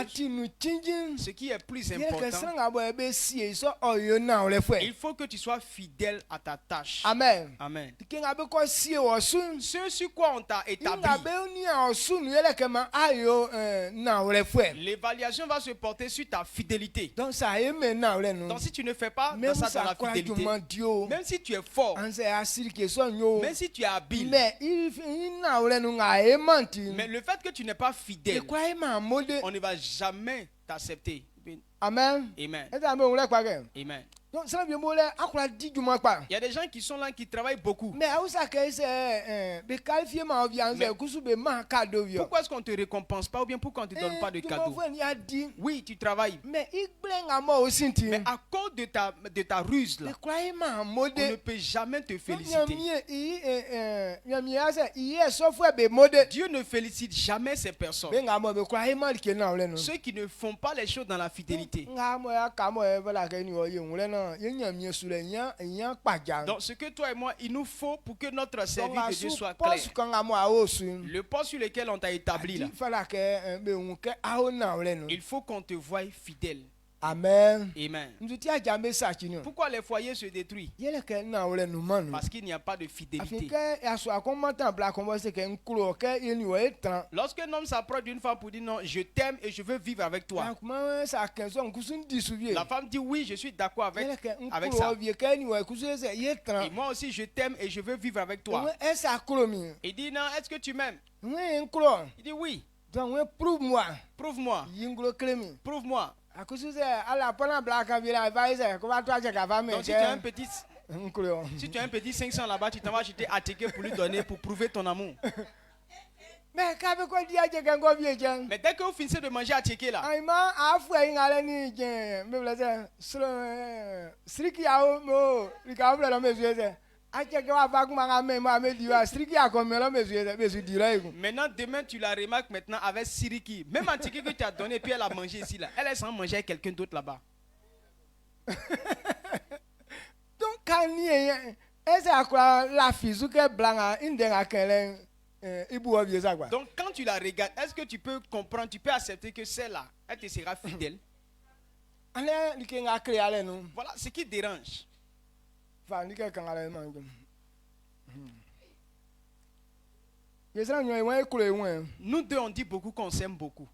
Ce qui est plus important, il faut que tu sois fidèle à ta tâche.
Amen.
Amen. Ce sur quoi on t'a établi, l'évaluation va se porter sur ta fidélité. Donc si tu ne fais pas dans ça dans la fidélité, même si tu es fort, même si tu es habile, mais le fait que tu n'es pas fidèle, on ne va jamais t'accepter.
Amen.
Amen. Amen.
Donc, il
y a des gens qui sont là qui travaillent beaucoup.
Mais pourquoi
est-ce qu'on ne te récompense pas ou bien pourquoi on ne te donne pas de cadeau? Oui, tu travailles. Mais à cause de ta ruse, là, on ne peut jamais te féliciter. Dieu ne félicite jamais ces personnes. Ceux qui ne font pas les choses dans la fidélité. Donc ce que toi et moi, il nous faut pour que notre service de Dieu soit clair. Le poste sur lequel on t'a établi là, il faut qu'on te voie fidèle.
Amen.
Amen. Pourquoi les foyers se détruisent? Parce qu'il n'y a pas de fidélité. Lorsque un homme s'approche d'une femme pour dire non, je t'aime et je veux vivre avec toi, la femme dit oui, je suis d'accord avec ça. Et moi aussi je t'aime et je veux vivre avec toi. Il dit non, est-ce que tu m'aimes? Il dit oui.
Prouve-moi.
Prouve-moi. Prouve-moi. Donc si tu as un petit 500 là-bas, tu t'en vas acheter un ticket pour lui donner, pour prouver ton amour. Mais dès que vous finissez de manger à ticket là, maintenant, demain, tu la remarques maintenant avec Siriki. Même un ticket que tu as donné, puis elle a mangé ici, là. Elle est sans manger avec quelqu'un d'autre là-bas. Donc, quand tu la regardes, est-ce que tu peux comprendre, tu peux accepter que celle-là, elle te sera fidèle? Voilà ce qui dérange. Nous deux, on dit beaucoup qu'on s'aime beaucoup.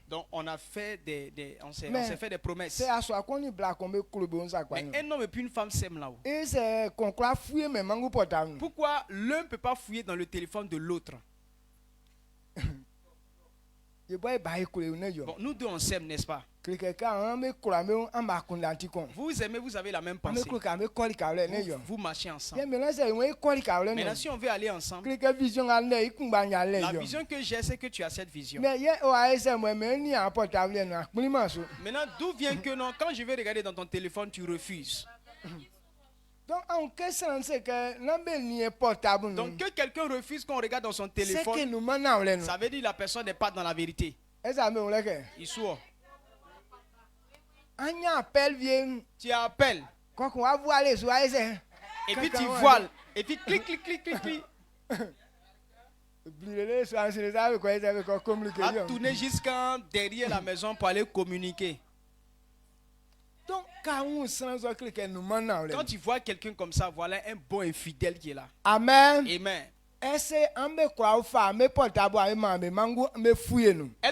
Donc on a fait on s'est fait des promesses. Mais un homme et puis une femme s'aiment là-haut. Pourquoi l'un ne peut pas fouiller dans le téléphone de l'autre? Bon, nous deux on s'aime, n'est-ce pas? Vous aimez, vous avez la même pensée. Vous marchez ensemble. Maintenant, si on veut aller ensemble, la vision que j'ai, c'est que tu as cette vision. Maintenant, d'où vient que non, quand je vais regarder dans ton téléphone, tu refuses? Donc que quelqu'un refuse qu'on regarde dans son téléphone, ça veut dire que la personne n'est pas dans la vérité. Il soit. Tu appelles. Et puis tu voiles. Et puis clic, clic, clic, clic, clic. À tourner jusqu'à derrière la maison pour aller communiquer. Donc, quand tu vois quelqu'un comme ça, voilà un bon infidèle qui est là.
Amen.
Amen.
Est-ce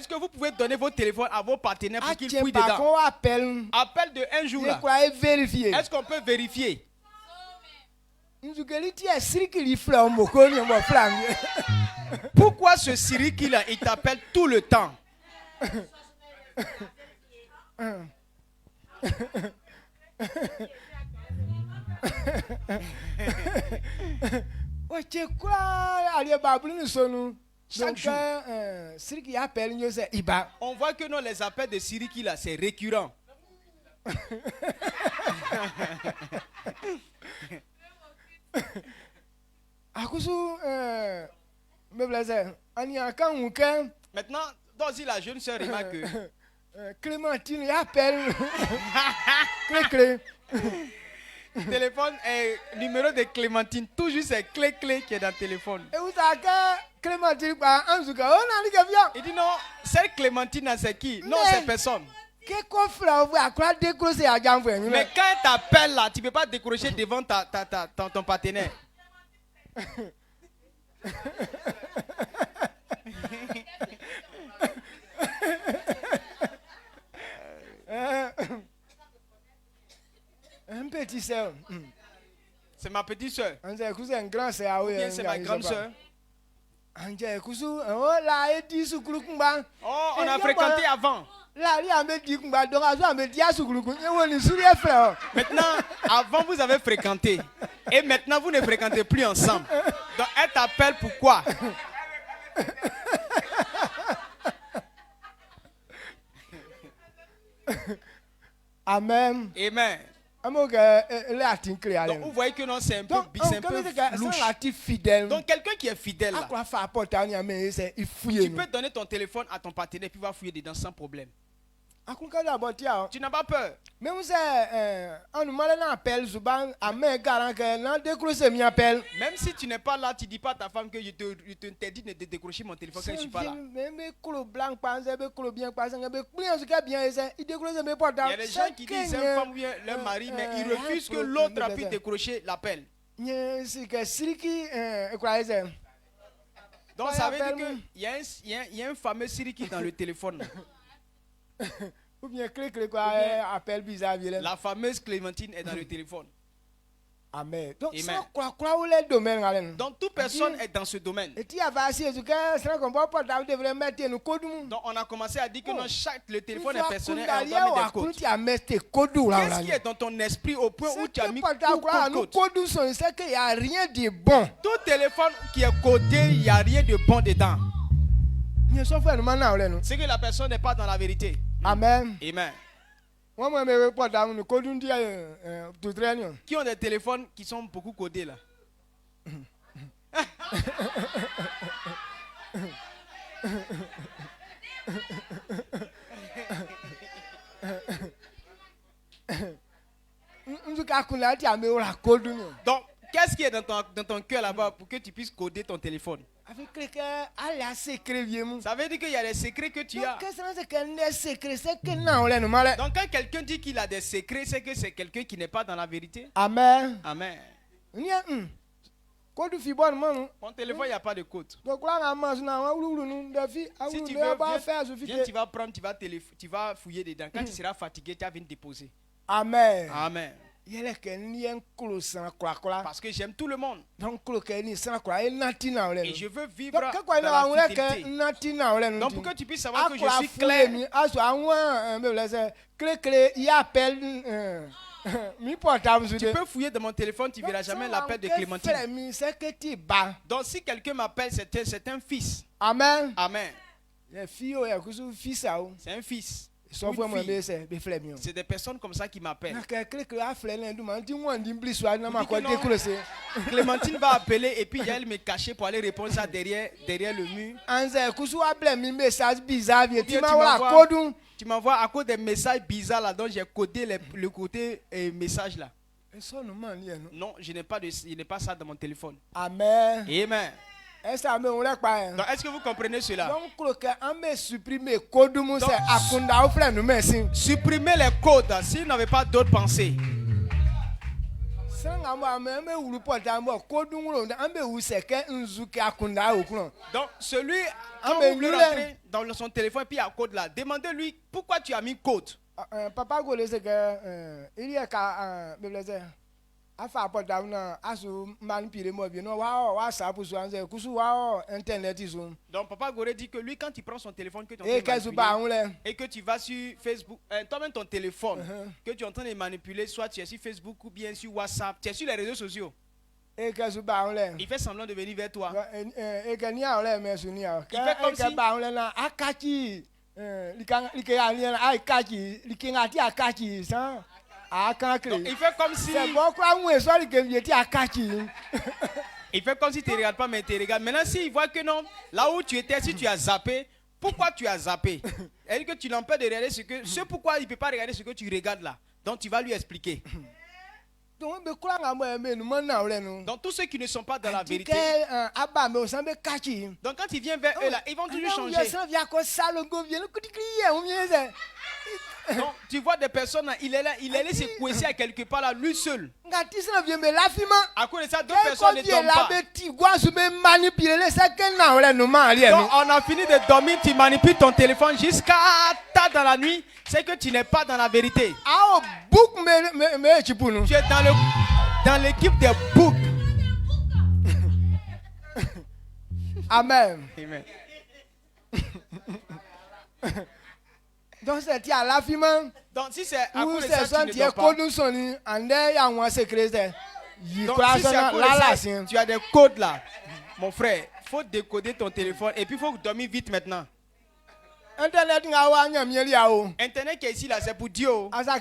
que vous pouvez donner votre téléphone à vos partenaires pour qu'ils fouillent dedans? Appel de un jour là. Est-ce qu'on peut vérifier? Pourquoi ce Siriki là, il t'appelle tout le temps? Chaque jour. On voit que non, les appels de Siriki là, c'est récurrent. Maintenant, dans la jeune sœur remarque que
Clémentine appelle. Clé.
Téléphone est numéro de Clémentine. Toujours c'est clé qui est dans le téléphone.
Et vous savez Clémentine
il dit non, c'est Clémentine, c'est qui? Non, c'est personne. Mais quand elle t'appelle là, tu ne peux pas décrocher devant ton partenaire.
Un petit soeur.
C'est ma petite soeur.
C'est un grand soeur.
Ou bien c'est ma grande soeur.
Oh,
on a fréquenté avant. Maintenant, avant vous avez fréquenté. Et maintenant vous ne fréquentez plus ensemble. Donc elle t'appelle pourquoi?
Amen.
Amen.
Donc
vous voyez que non, c'est un peu louche. Donc quelqu'un qui est fidèle là, tu peux donner ton téléphone à ton partenaire puis il va fouiller dedans sans problème. Tu n'as pas peur.
Même
si tu n'es pas là, tu ne dis pas à ta femme que je t'interdis de décrocher mon téléphone quand je ne suis pas là. Il y a des gens qui disent qu'ils aiment femme ou bien leur mari, mais ils refusent que l'autre a pu décrocher l'appel. Donc ça veut dire qu'il y a un fameux siriki dans le téléphone.
Ou bien appel bizarre.
La fameuse Clémentine est dans le téléphone.
Amen.
Donc toute personne est dans ce domaine. Donc on a commencé à dire que non, le téléphone est personnel et on doit mettre des codes. Qu'est-ce qui est dans ton esprit au point où tu as mis code?
Il n'y a rien de bon.
Tout téléphone qui est codé, il n'y a rien de bon dedans. C'est que la personne n'est pas dans la vérité.
Amen.
Amen. Qui ont des téléphones qui sont beaucoup codés là? Donc, qu'est-ce qui est dans ton cœur là-bas pour que tu puisses coder ton téléphone? Ça veut dire qu'il y a des secrets que tu as. Donc quand quelqu'un dit qu'il a des secrets, c'est que c'est quelqu'un qui n'est pas dans la vérité.
Amen.
Amen. Ton téléphone, il n'y a pas de code. Si tu veux, viens, tu vas prendre, tu vas fouiller dedans. Quand tu seras fatigué, tu vas venir déposer.
Amen.
Amen. Parce que j'aime tout le monde. Et je veux vivre dans la fidélité. Donc pour que tu puisses savoir que je suis clair. Tu peux fouiller dans mon téléphone, tu ne verras jamais l'appel de Clémentine. Donc si quelqu'un m'appelle, c'est un fils.
Amen.
Amen.
C'est
un fils. C'est des personnes comme ça qui m'appellent. Clémentine va appeler et puis elle me cacher pour aller répondre ça derrière le mur. Tu m'envoies à cause des messages bizarres là dont j'ai codé le côté message là. Non, je n'ai pas ça dans mon téléphone.
Amen.
Amen.
Donc,
est-ce que vous comprenez cela? Donc, supprimer les codes si vous n'avez pas d'autres pensées. Donc celui quand vous voulez rentrer dans son téléphone et puis il y a un code là, demandez-lui pourquoi tu as mis code.
Papa il y a
donc Papa Goré dit que lui quand il prend son téléphone que tu et que tu vas sur Facebook, toi-même ton téléphone que tu es en train de manipuler, soit tu es sur Facebook ou bien sur WhatsApp, tu es sur les réseaux sociaux. Il fait semblant de venir vers toi. Il fait comme si donc, il fait comme si Il fait comme si tu ne regardes pas, mais tu regardes. Maintenant, s'il voit que non, là où tu étais, si tu as zappé, pourquoi tu as zappé? Elle dit que tu l'empêches de regarder ce pourquoi il ne peut pas regarder ce que tu regardes là. Donc tu vas lui expliquer. Donc tous ceux qui ne sont pas dans la vérité. Donc quand il vient vers eux là, ils vont toujours changer. Donc tu vois des personnes là, il est allé se coincer à quelque part là, lui seul. À cause de ça, d'autres personnes ne dorment pas. Donc on a fini de dormir, tu manipules ton téléphone jusqu'à tard dans la nuit. C'est que tu n'es pas dans la vérité. Tu es dans l'équipe des boucs.
Amen.
Amen.
Donc c'est à la fin.
Donc si c'est à cause de ça, tu ne dors pas. Donc si c'est à cause de ça, tu as des codes là. Mon frère, il faut décoder ton téléphone et puis il faut dormir vite maintenant. Internet qui est ici là, c'est pour Dieu. On n'a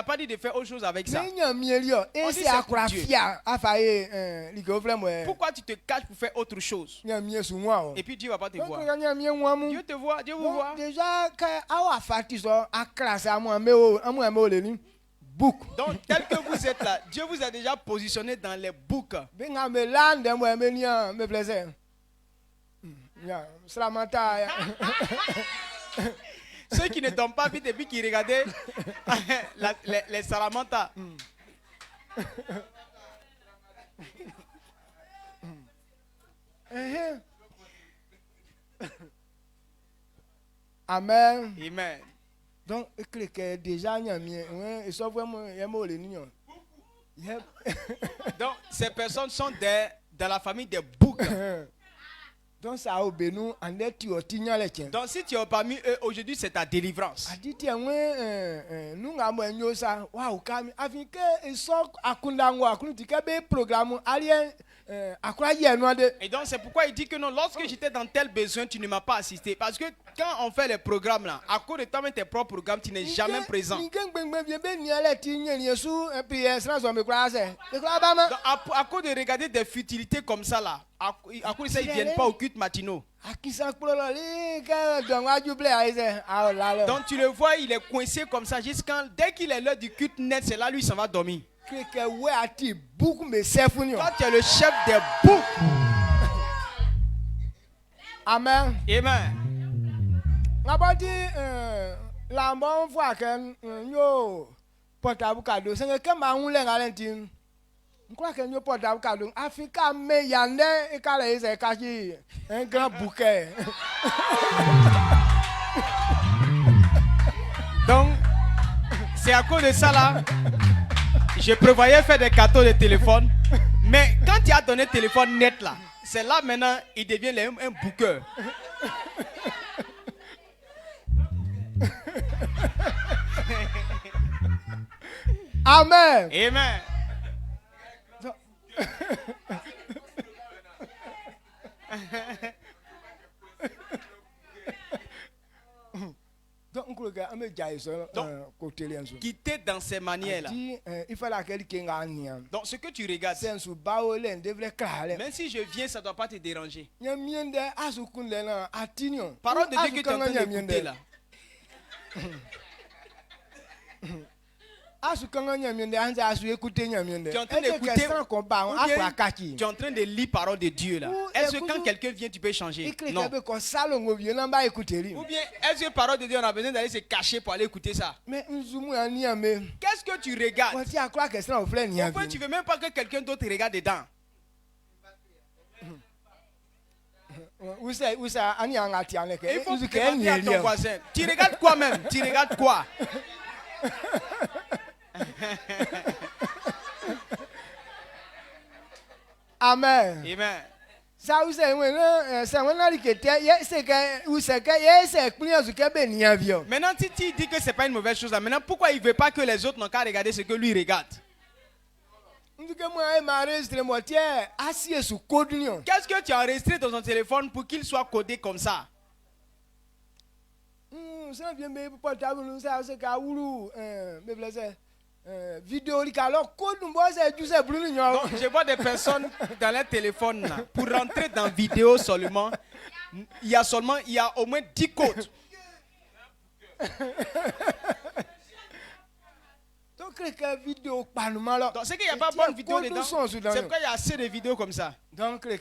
pas dit de faire autre chose avec ça. Pourquoi tu te caches pour faire autre chose? Et puis Dieu ne va pas te voir. Dieu te voit, Dieu vous voit. Donc tel que vous êtes là, Dieu vous a déjà positionné dans les boucs. Ceux qui ne dorment pas vite et puis qui regardaient les salamandres.
Amen.
Amen.
Donc, déjà,
donc, ces personnes sont dans la famille des boucs.
Donc, ça a nous
donc, si tu es parmi eux, aujourd'hui, c'est ta délivrance. Et donc, c'est pourquoi il dit que non, lorsque j'étais dans tel besoin, tu ne m'as pas assisté. Parce que quand on fait les programmes là, à cause de toi, tes propres programmes, tu n'es jamais présent. Donc, à cause de regarder des futilités comme ça là, à cause de ça, ils ne viennent pas au culte matinaux. Donc tu le vois, il est coincé comme ça jusqu'à dès qu'il est l'heure du culte net, c'est là lui il s'en va dormir. Toi tu es le chef des boucs.
Amen.
Amen.
Je crois que nous portons cadeau. Africa mais yande et kale c'est kachi un grand bouquet.
Donc c'est à cause de ça là. Je prévoyais faire des cadeaux de téléphone, mais quand tu as donné téléphone net là, c'est là maintenant il devient un bouqueur.
Amen.
Amen.
Donc,
quitter dans ces manières-là. Donc, ce que tu regardes, même si je viens, ça ne doit pas te déranger. Parole de Dieu que tu es en train d'écouter là. Tu es en train d'écouter, tu es en train de lire parole de Dieu là. Est-ce que quand quelqu'un vient, tu peux changer? Non. Ou bien, est-ce que parole de Dieu, on a besoin d'aller se cacher pour aller écouter ça? Qu'est-ce que tu regardes? Pourquoi tu ne veux même pas que quelqu'un d'autre regarde dedans? Il faut demander à ton voisin. Tu regardes quoi même? Tu regardes quoi?
Amen.
Amen. Maintenant, si tu dis que ce n'est pas une mauvaise chose, maintenant pourquoi il ne veut pas que les autres n'ont qu'à regarder ce que lui regarde? Qu'est-ce que tu as enregistré dans ton téléphone pour qu'il soit codé comme ça?
vidéo alors
donc je vois des personnes dans leur téléphone là, pour rentrer dans vidéo seulement il y a au moins 10 codes.
Donc c'est qu'il
n'y a pas bonne vidéo dedans. C'est pourquoi il y a assez de vidéos comme ça.
Donc et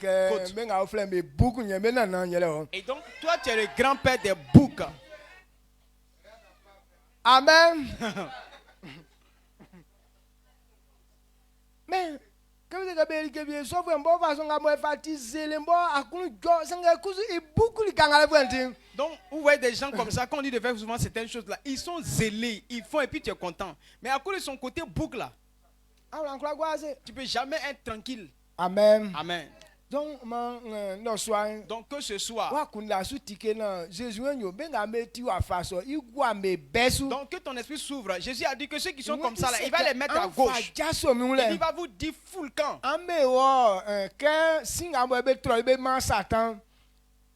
donc toi tu es le grand-père des boucs.
Amen. Mais donc
vous voyez des gens comme ça, quand on dit de faire souvent certaines choses là, ils sont zélés, ils font et puis tu es content. Mais à cause de son côté bouc là, tu peux jamais être tranquille.
Amen.
Amen.
Donc
que ce soit. Donc que ton esprit s'ouvre. Jésus a dit que ceux qui sont comme ça là, il va les mettre à gauche. Et il va vous dire full camp.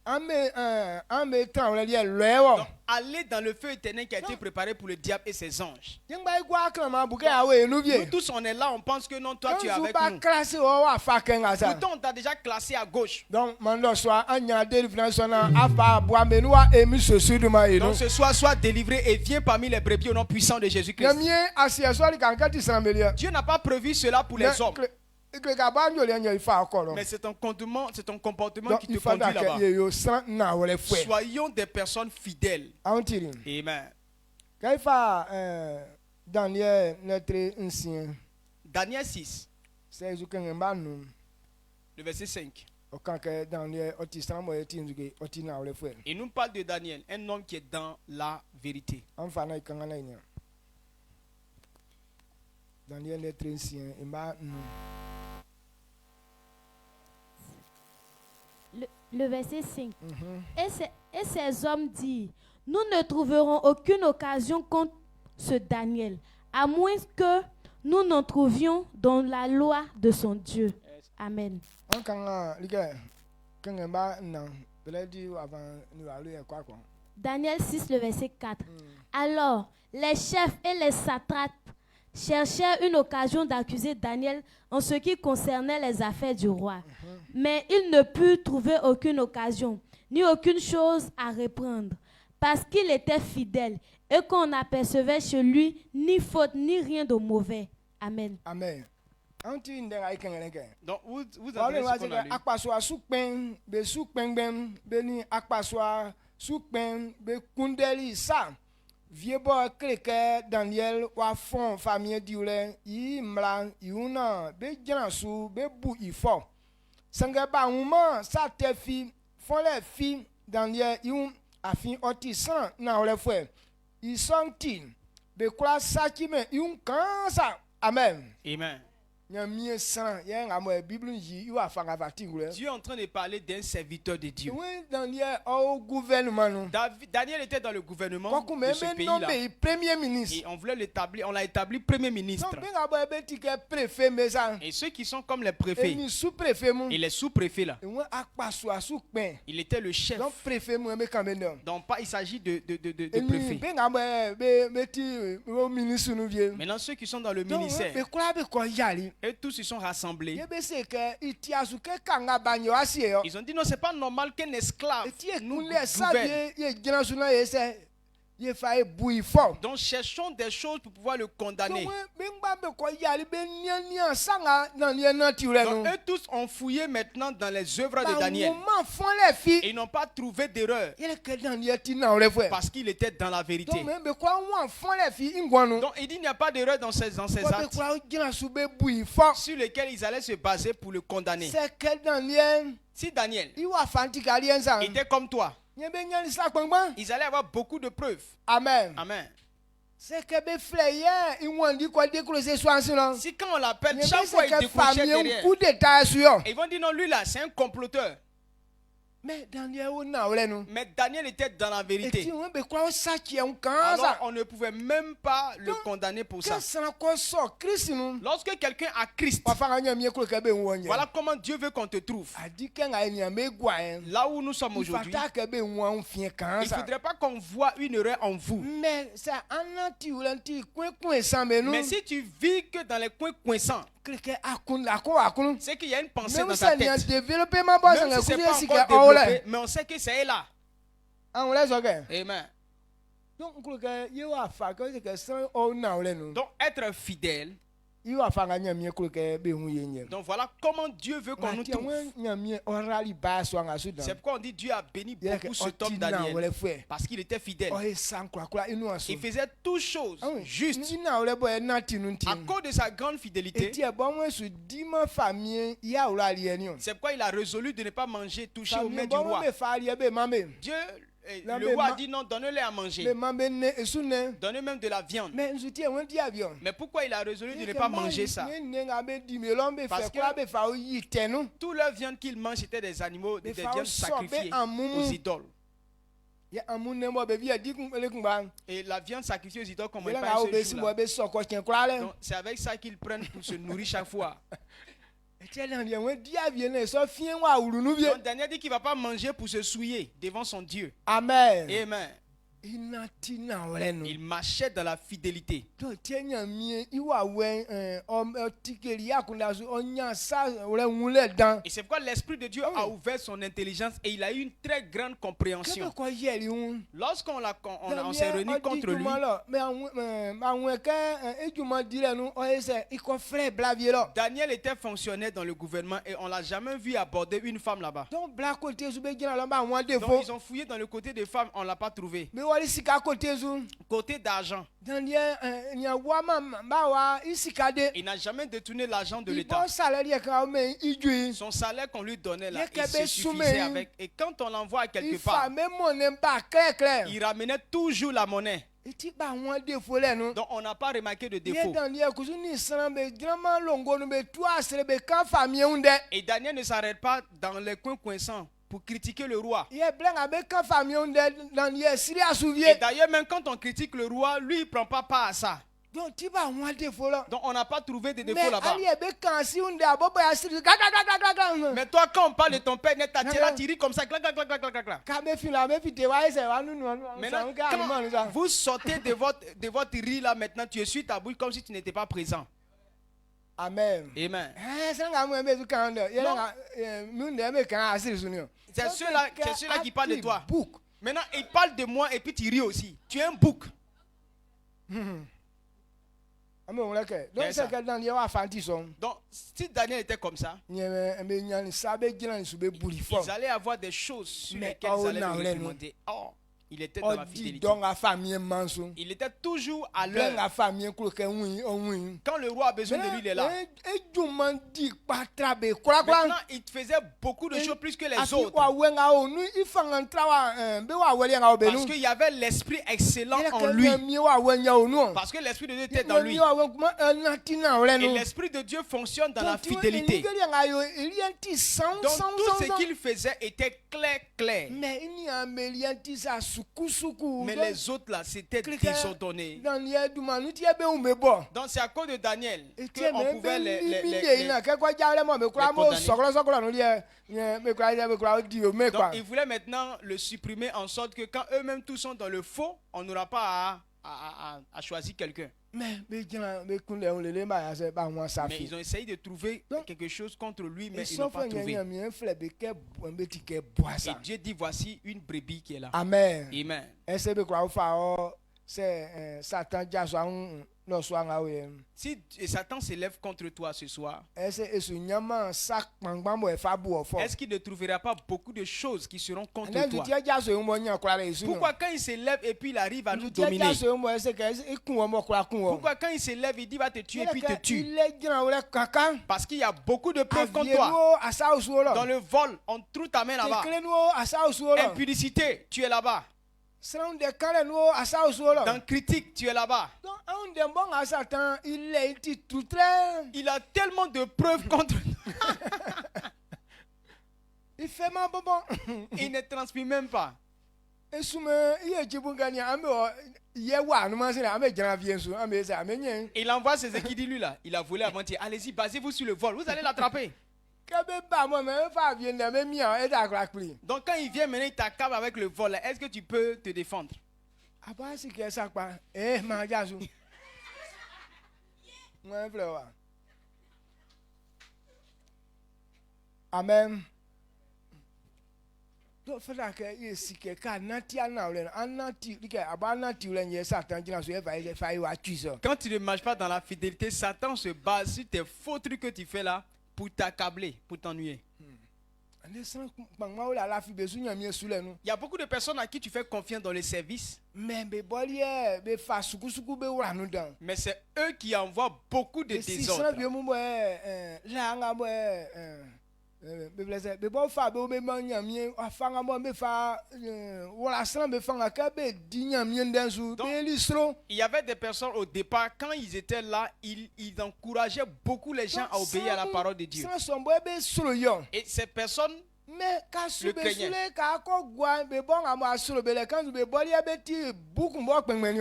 Donc,
aller dans le feu éternel qui a été préparé pour le diable et ses anges. Nous tous on est là, on pense que non, toi tu es avec nous. Pourtant on t'a déjà classé à gauche.
Donc ce
soir, sois délivré et viens parmi les brebis au nom puissant de Jésus-Christ. Dieu n'a pas prévu cela pour les hommes. Mais c'est ton comportement qui te conduit là-bas. Soyons des personnes fidèles. Amen. Daniel 6. Le verset 5. Il nous parle de Daniel, un homme qui est dans la vérité.
Daniel le verset 5. Et ces hommes disent, nous ne trouverons aucune occasion contre ce Daniel, à moins que nous n'en trouvions dans la loi de son Dieu. Amen. Daniel 6, le verset 4. Alors, les chefs et les satrapes cherchèrent une occasion d'accuser Daniel en ce qui concernait les affaires du roi. Mais ils ne purent trouver aucune occasion, ni aucune chose à reprendre, parce qu'il était fidèle et qu'on n'apercevait chez lui ni faute ni rien de mauvais. Amen.
Amen.
Donc vous avez ce qu'on a lu.
Vieux boy kreke Daniel wa fond famille diule yi mlan yuna be jansu be bu ifo sanga ba uma sa te fi font les filles Daniel yun afin otisan na ole fwe i sontin be kwa sakime yun kansa. Amen.
Amen.
Dieu est en
train de parler d'un serviteur de Dieu.
Daniel
était dans le gouvernement de ce pays-là. Et on l'a établi premier ministre. Et ceux qui sont comme les préfets et les sous-préfets là, il était le chef. Donc pas il s'agit de préfet. Maintenant ceux qui sont dans le ministère, et tous ils sont rassemblés. Ils ont dit non, c'est pas normal qu'un esclave nous gouverne. Donc cherchons des choses pour pouvoir le condamner. Donc eux tous ont fouillé maintenant dans les œuvres de Daniel. Et ils n'ont pas trouvé d'erreur. Parce qu'il était dans la vérité. Donc il dit il n'y a pas d'erreur dans ces actes sur lesquels ils allaient se baser pour le condamner. Si Daniel était comme toi, ils allaient avoir beaucoup de preuves.
Amen.
Amen.
Si quand
on l'appelle, chaque fois il décrochait derrière. Ils vont dire non, lui là, c'est un comploteur.
Mais Daniel
était dans la vérité. Alors on ne pouvait même pas le condamner pour ça. Lorsque quelqu'un a Christ, voilà comment Dieu veut qu'on te trouve. Là où nous sommes aujourd'hui, il ne faudrait pas qu'on voit une erreur en vous. Mais si tu vis que dans les coins coincants, c'est qu'il y a une pensée dans ta tête. Même si c'est pas encore développé, mais on sait que c'est là. Amen. Donc être fidèle. Donc voilà comment Dieu veut qu'on nous trouve. C'est pourquoi on dit Dieu a béni beaucoup cet homme Daniel, parce qu'il était fidèle. Il faisait toutes choses justes. À cause de sa grande fidélité, c'est pourquoi il a résolu de ne pas manger, toucher au mets du roi. Dieu, le roi a dit non, donne-les à manger. Donnez même de la viande. Mais pourquoi il a résolu de ne pas manger ça? Parce que toute la viande qu'il mange c'était des animaux, des viandes sacrifiées aux idoles. Et la viande sacrifiée aux idoles, comme on parle ce jour-là. Donc c'est avec ça qu'ils prennent pour se nourrir chaque fois. Donc Daniel dit qu'il ne va pas manger pour se souiller devant son Dieu.
Amen.
Amen. Il marchait dans la fidélité. Et c'est pourquoi l'Esprit de Dieu a ouvert son intelligence et il a eu une très grande compréhension. Lorsqu'on s'est réunis contre lui, Daniel était fonctionnaire dans le gouvernement et on ne l'a jamais vu aborder une femme là-bas. Donc ils ont fouillé dans le côté des femmes, on ne l'a pas trouvé. Côté d'argent, il n'a jamais détourné l'argent de l'État. Son salaire qu'on lui donnait là, il se suffisait avec. Et quand on l'envoie quelque part, il ramenait toujours la monnaie. Donc on n'a pas remarqué de défaut. Et Daniel ne s'arrête pas dans les coins coincants pour critiquer le roi. Et d'ailleurs, même quand on critique le roi, lui, il ne prend pas part à ça. Donc on n'a pas trouvé de défaut là-bas. Mais toi, quand on parle de ton père, tu ris comme ça. Maintenant, quand vous sortez de votre riz là maintenant, tu es sur ta bouche comme si tu n'étais pas présent.
Amen.
Amen. C'est ceux-là qui parlent de toi. Maintenant, ils parlent de moi et puis tu ris aussi. Tu es un bouc. Donc, si Daniel était comme ça, ils allaient avoir des choses sur lesquelles ils allaient le réprimander. Or, il était dans la fidélité. Il était toujours à l'heure. Quand le roi a besoin de lui, il est là. Maintenant, il faisait beaucoup de choses plus que les autres. Parce qu'il y avait l'esprit excellent en lui. Parce que l'esprit de Dieu était dans lui. Et l'esprit de Dieu fonctionne dans la fidélité. Donc tout ce qu'il faisait était clair. Mais les autres là, c'était désordonné. Donc c'est à cause de Daniel qu'on pouvait les condamner. Donc il voulait maintenant le supprimer en sorte que quand eux-mêmes tous sont dans le faux, on n'aura pas à choisir quelqu'un. Mais ils ont essayé de trouver quelque chose contre lui, mais ils n'ont pas trouvé. Et Dieu dit, voici une brebis qui est là.
Amen.
Amen. Si Satan s'élève contre toi ce soir, est-ce qu'il ne trouvera pas beaucoup de choses qui seront contre toi? Pourquoi quand il s'élève et puis il arrive à nous dominer? Pourquoi quand il s'élève, il dit va te tuer et puis te tue? Parce qu'il y a beaucoup de preuves contre toi. Dans le vol, on trouve ta main là-bas. Impudicité, tu es là-bas. Dans critique, tu es là-bas. Il a tellement de preuves contre toi. Il ne transpire même pas.
Il
envoie ses équipes, lui là. Il a volé avant-hier. Allez-y, basez-vous sur le vol. Vous allez l'attraper. Donc quand il vient maintenant, il t'accable avec le vol. Est-ce que tu peux te défendre?
Amen.
Quand tu ne marches pas dans la fidélité, Satan se base sur tes faux trucs que tu fais là pour t'accabler, pour t'ennuyer. Il y a beaucoup de personnes à qui tu fais confiance dans les services. Mais c'est eux qui envoient beaucoup de désordre. Il y avait des personnes au départ, quand ils étaient là, ils encourageaient beaucoup les gens à obéir à la parole de Dieu. Et ces personnes le craignaient.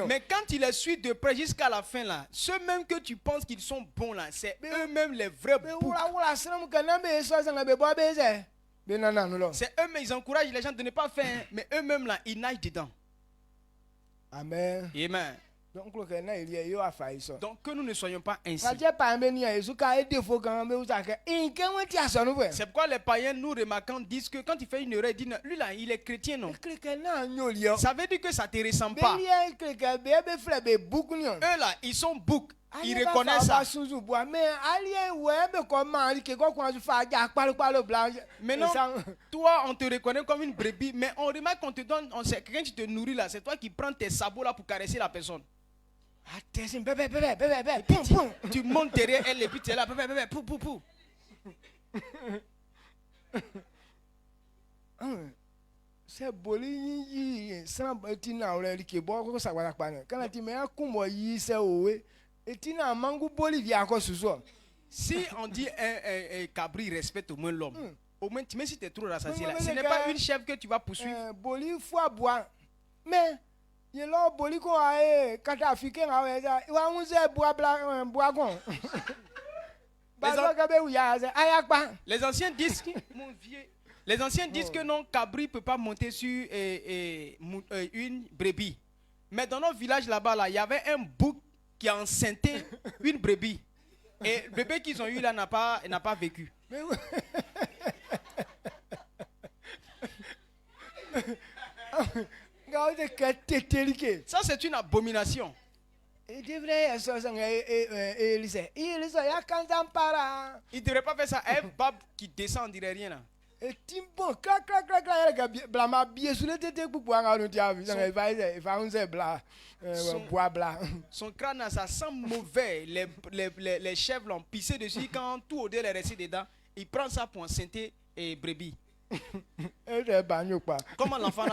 Mais quand il les suit de près jusqu'à la fin là, ceux mêmes que tu penses qu'ils sont bons là, c'est eux-mêmes les vrais boucs. C'est eux-mêmes, ils encouragent les gens de ne pas faire, mais eux-mêmes là, ils nagent dedans.
Amen.
Amen. Donc que nous ne soyons pas ainsi. C'est pourquoi les païens, nous remarquons, disent que quand il fait une erreur, ils disent lui là, il est chrétien, non? Ça veut dire que ça ne te ressemble pas. Eux là, ils sont boucs. Ils reconnaissent ça. Maintenant, toi, on te reconnaît comme une brebis, mais on remarque qu'on te donne, quelqu'un qui te nourrit là, c'est toi qui prends tes sabots là pour caresser la personne. Tu montes derrière elle et puis tu es là, pou.
C'est boli sans tina ou les qui boit ça va pas quand tu mets un coup
si on dit un cabri respecte au moins l'homme, au moins même si tu es trop rassasié là, ce n'est pas une chèvre que tu vas poursuivre.
Boli fois bois mais il là boli ko quand africain wa on se bois blanc bois gon.
Les anciens disent mon vieux. Les anciens disent que non, cabri ne peut pas monter sur une brebis. Mais dans notre village là-bas, là, il y avait un bouc qui a enceinté une brebis. Et le bébé qu'ils ont eu là n'a pas vécu. Ça, c'est une abomination. Il ne devrait pas faire ça. Un bab qui descend, on dirait rien là. Son crâne, ça sent mauvais. Les chèvres l'ont pissé dessus. Quand tout odeur est resté dedans, il prend ça pour enceinter et brebis. Comment l'enfant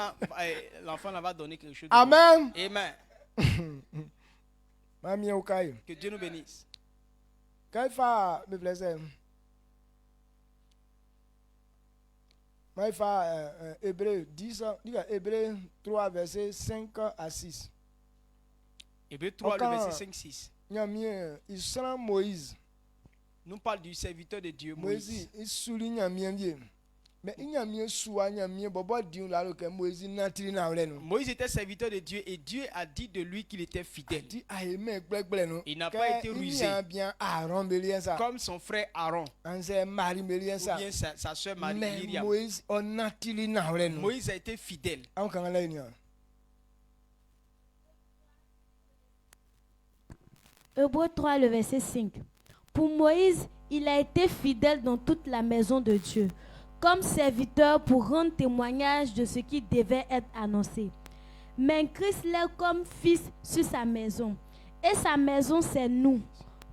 va donner quelque chose?
Amen.
Amen. Que Dieu nous bénisse.
Hébreu 10, Hébreu 3, verset 5 à 6.
Hébreu 3, le verset 5-6.
Moïse.
Nous parlons du serviteur de Dieu, Moïse. Moïse était serviteur de Dieu et Dieu a dit de lui qu'il était fidèle. Il n'a pas été rusé comme son frère Aaron ou bien sa soeur Myriam. Moïse a été fidèle.
Hébreu 3, le verset 5. Pour Moïse, il a été fidèle dans toute la maison de Dieu, comme serviteur pour rendre témoignage de ce qui devait être annoncé. Mais Christ l'est comme fils sur sa maison. Et sa maison, c'est nous,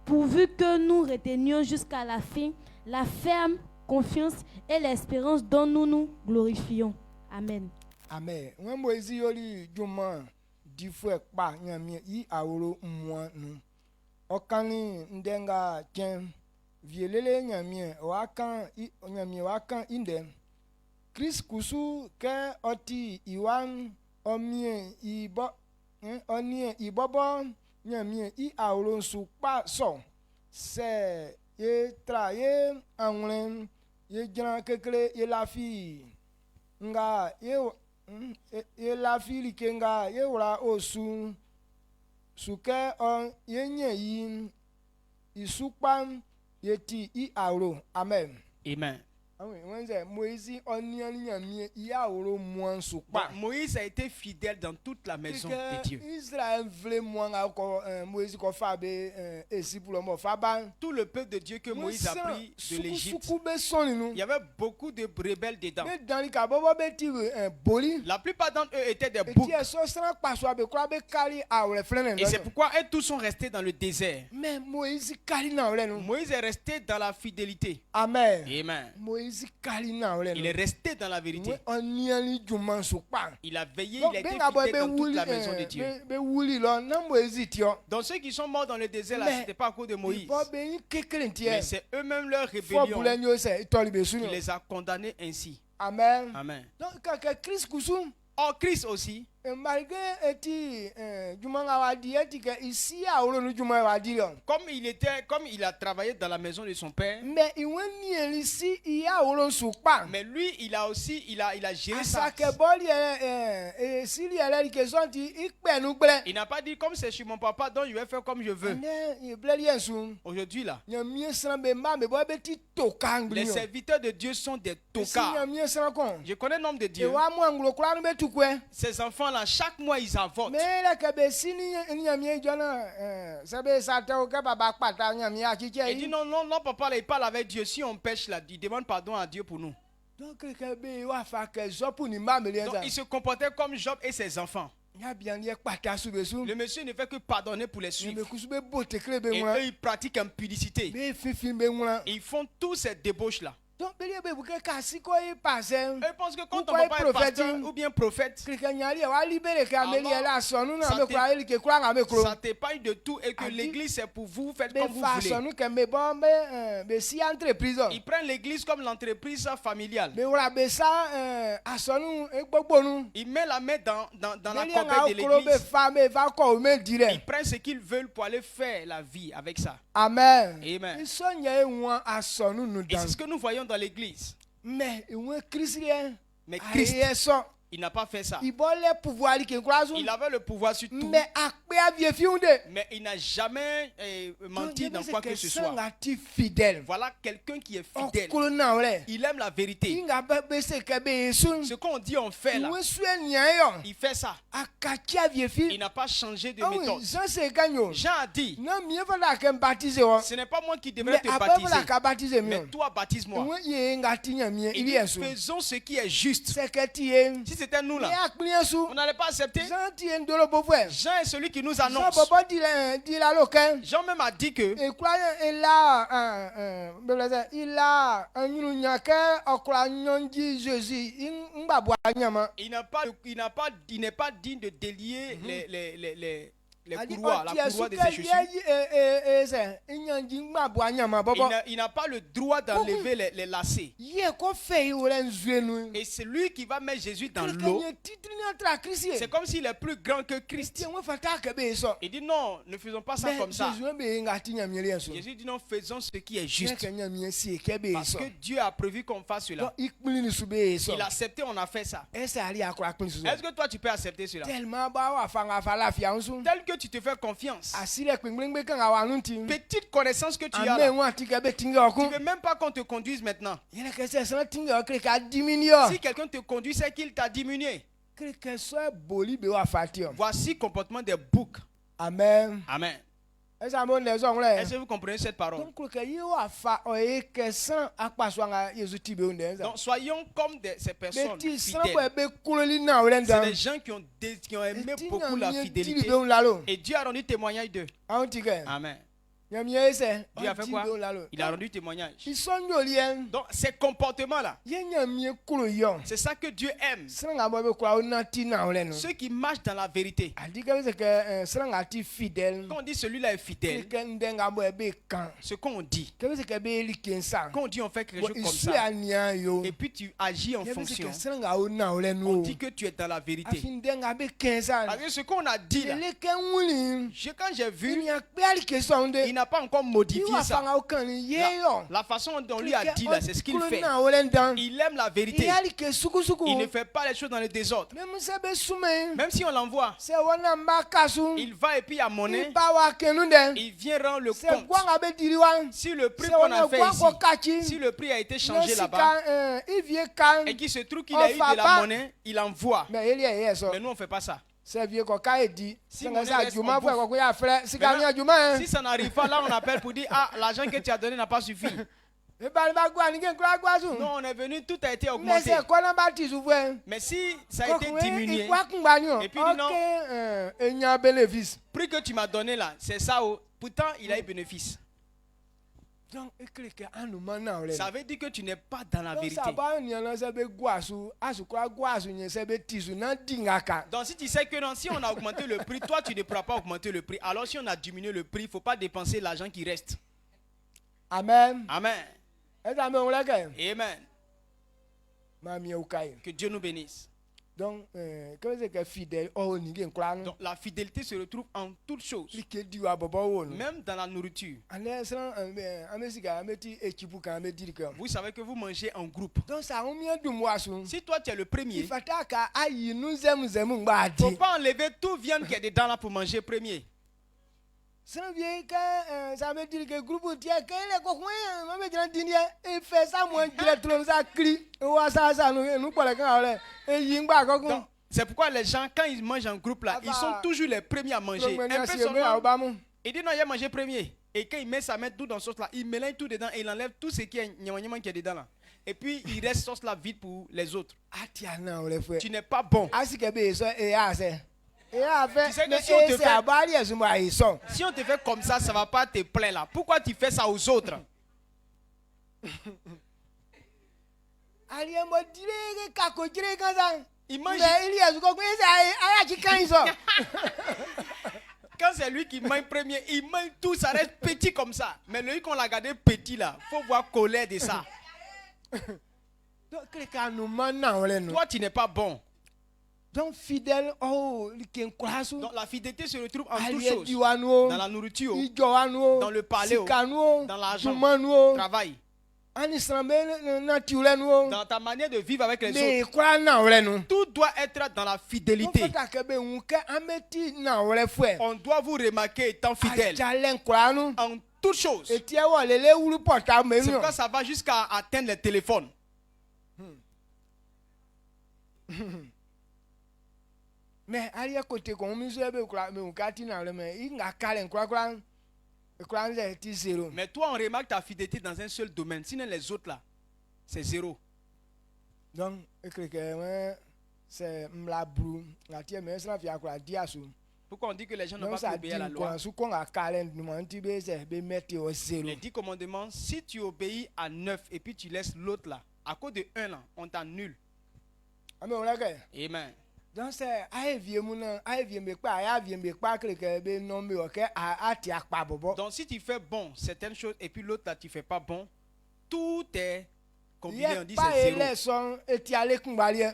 pourvu que nous retenions jusqu'à la fin la ferme confiance et l'espérance dont nous nous glorifions. Amen.
Amen. Moïse yoli juma di fwe pa nyamie yi awolo mwa nu. Okani ndenga chen vielele nyamie wakan nyamie wakan inde Chris kusu ke oti iwan omien ibo onien ibobo nyamien I aulon su pa so se ye tra ye anwen ye gran kekle ye la fi nga ye la fi likenga ye wala osu suke on ye nye yin isukpan ye ti I auro. Amen.
Amen.
Moïse
a été fidèle dans toute la maison de Dieu. Tout le peuple de Dieu que Moïse a pris de l'Égypte, il y avait beaucoup de rebelles dedans. La plupart d'entre eux étaient des boucs. Et c'est pourquoi eux tous sont restés dans le désert.
Mais Moïse
est resté dans la fidélité.
Amen.
Amen. Il est resté dans la vérité. Il a veillé, il a été fidèle dans toute la maison de Dieu. Donc ceux qui sont morts dans le désert, là, ce n'était pas à cause de Moïse. Mais c'est eux-mêmes leur rébellion qui les a condamnés ainsi.
Amen.
Amen.
Donc,
Or, Christ aussi, comme il a travaillé dans la maison de son père, mais lui il a aussi il a géré ça. Il n'a pas dit comme c'est chez mon papa donc je vais faire comme je veux. Aujourd'hui là, les serviteurs de Dieu sont des tocards. Je connais un homme de Dieu. Ces enfants-là, chaque mois, ils avortent. Il dit non, papa, là, il parle avec Dieu. Si on pêche là, il demande pardon à Dieu pour nous. Donc, il se comportait comme Job et ses enfants. Le monsieur ne fait que pardonner pour les suivre. Et eux, ils pratiquent impudicité. Ils font tous ces débauches-là. Eux pensent que quand ton papa est pasteur ou bien prophète, ça t'épargne de tout et que l'église c'est pour vous, faites comme vous voulez. Ils prennent l'église comme l'entreprise familiale. Ils mettent la main dans la corbeille de l'église. Ils prennent ce qu'ils veulent pour aller faire la vie avec ça.
Amen.
Amen. Et c'est ce que nous voyons dans l'église. Mais Christ, il n'a pas fait ça. Il avait le pouvoir sur tout. Mais il n'a jamais menti dans quoi que ce soit. Voilà quelqu'un qui est fidèle. Il aime la vérité. Ce qu'on dit, on fait là. Il fait ça. Il n'a pas changé de méthode. Jean a dit, ce n'est pas moi qui devrais te baptiser, mais toi baptise-moi. Il dit, faisons ce qui est juste. Si c'était nous là, on n'allait pas accepter. Jean est celui qui nous annonce. Jean même a dit que il n'est pas digne de délier les courroies, la courroie de ses chaussures. Il n'a pas le droit d'enlever les lacets. Et c'est lui qui va mettre Jésus dans l'eau. C'est comme s'il est plus grand que Christ. Il dit non, ne faisons pas ça comme ça. Jésus dit non, faisons ce qui est juste. Parce que Dieu a prévu qu'on fasse cela. Il a accepté, on a fait ça. Est-ce que toi tu peux accepter cela? Tel que tu te fais confiance. Petite connaissance que tu as là. Tu ne veux même pas qu'on te conduise maintenant. Si quelqu'un te conduit, c'est qu'il t'a diminué. Voici le comportement des boucs.
Amen.
Amen. Est-ce que vous comprenez cette parole? Donc soyons comme ces personnes fidèles. C'est des gens qui ont aimé beaucoup la fidélité. Et Dieu a rendu témoignage d'eux. Amen. Dieu a fait quoi? Il a rendu témoignage. Donc ces comportements-là, c'est ça que Dieu aime. Ceux qui marchent dans la vérité. Quand on dit celui-là est fidèle, ce qu'on dit. Quand on dit on fait quelque chose comme ça, et puis tu agis en fonction, on dit que tu es dans la vérité. Parce que ce qu'on a dit là, quand j'ai vu, il n'a pas encore modifié ça. La façon dont lui a dit là, c'est ce qu'il fait. Il aime la vérité. Il ne fait pas les choses dans le désordre. Même si on l'envoie, il va et puis à monnaie, il vient rendre le compte. Si le prix qu'on a fait ici, si le prix a été changé là-bas, et qu'il se trouve qu'il a eu de la monnaie, il envoie. Mais nous on ne fait pas ça. Si ça n'arrive pas, là on appelle pour dire ah, l'argent que tu as donné n'a pas suffi. Non, on est venu, tout a été augmenté. Mais si ça a été diminué, et puis non, prix que tu m'as donné là, c'est ça, pourtant il a eu bénéfice. Ça veut dire que tu n'es pas dans la vérité. Donc si tu sais que non, si on a augmenté le prix, toi tu ne pourras pas augmenter le prix. Alors si on a diminué le prix, il ne faut pas dépenser l'argent qui reste.
Amen.
Amen. Amen. Que Dieu nous bénisse.
Donc,
la fidélité se retrouve en toutes choses. Même dans la nourriture. Vous savez que vous mangez en groupe. Si toi tu es le premier, il ne faut pas enlever toute viande qui est dedans là pour manger premier.
Ça veut dire que le groupe il fait ça, moi, ça crie.
C'est pourquoi les gens, quand ils mangent en groupe là, ils sont toujours les premiers à manger. Un peu seulement, il dit non, il a mangé premier. Et quand il met sa main tout dans la sauce là, il mélange tout dedans et il enlève tout ce qui est dedans là. Et puis il reste sauce là vide pour les autres. Tu n'es pas bon. Tu sais que si on te fait comme ça, ça ne va pas te plaire là. Pourquoi tu fais ça aux autres? Imagine. Quand c'est lui qui mange premier, il mange tout, ça reste petit comme ça. Mais lui qu'on l'a gardé petit là, il faut voir colère de ça. Toi tu n'es pas bon.
Donc fidèle,
donc la fidélité se retrouve en toutes choses. Dans la nourriture, dans le palais, dans l'argent, le travail. Dans ta manière de vivre avec les autres. Tout doit être dans la fidélité. On doit vous remarquer étant fidèle en toutes choses. C'est pourquoi ça va jusqu'à atteindre les téléphones.
Mais côté
mais toi on remarque ta fidélité dans un seul domaine, sinon les autres là c'est zéro.
Donc c'est
pourquoi on dit que les gens n'ont pas obéi à la loi? Les 10 commandements, si tu obéis à 9 et puis tu laisses l'autre là, à cause de 1 là, on t'annule. Amen.
Donc
si tu fais bon certaines choses et puis l'autre là tu fais pas bon, tout est combiné, on dit c'est zéro.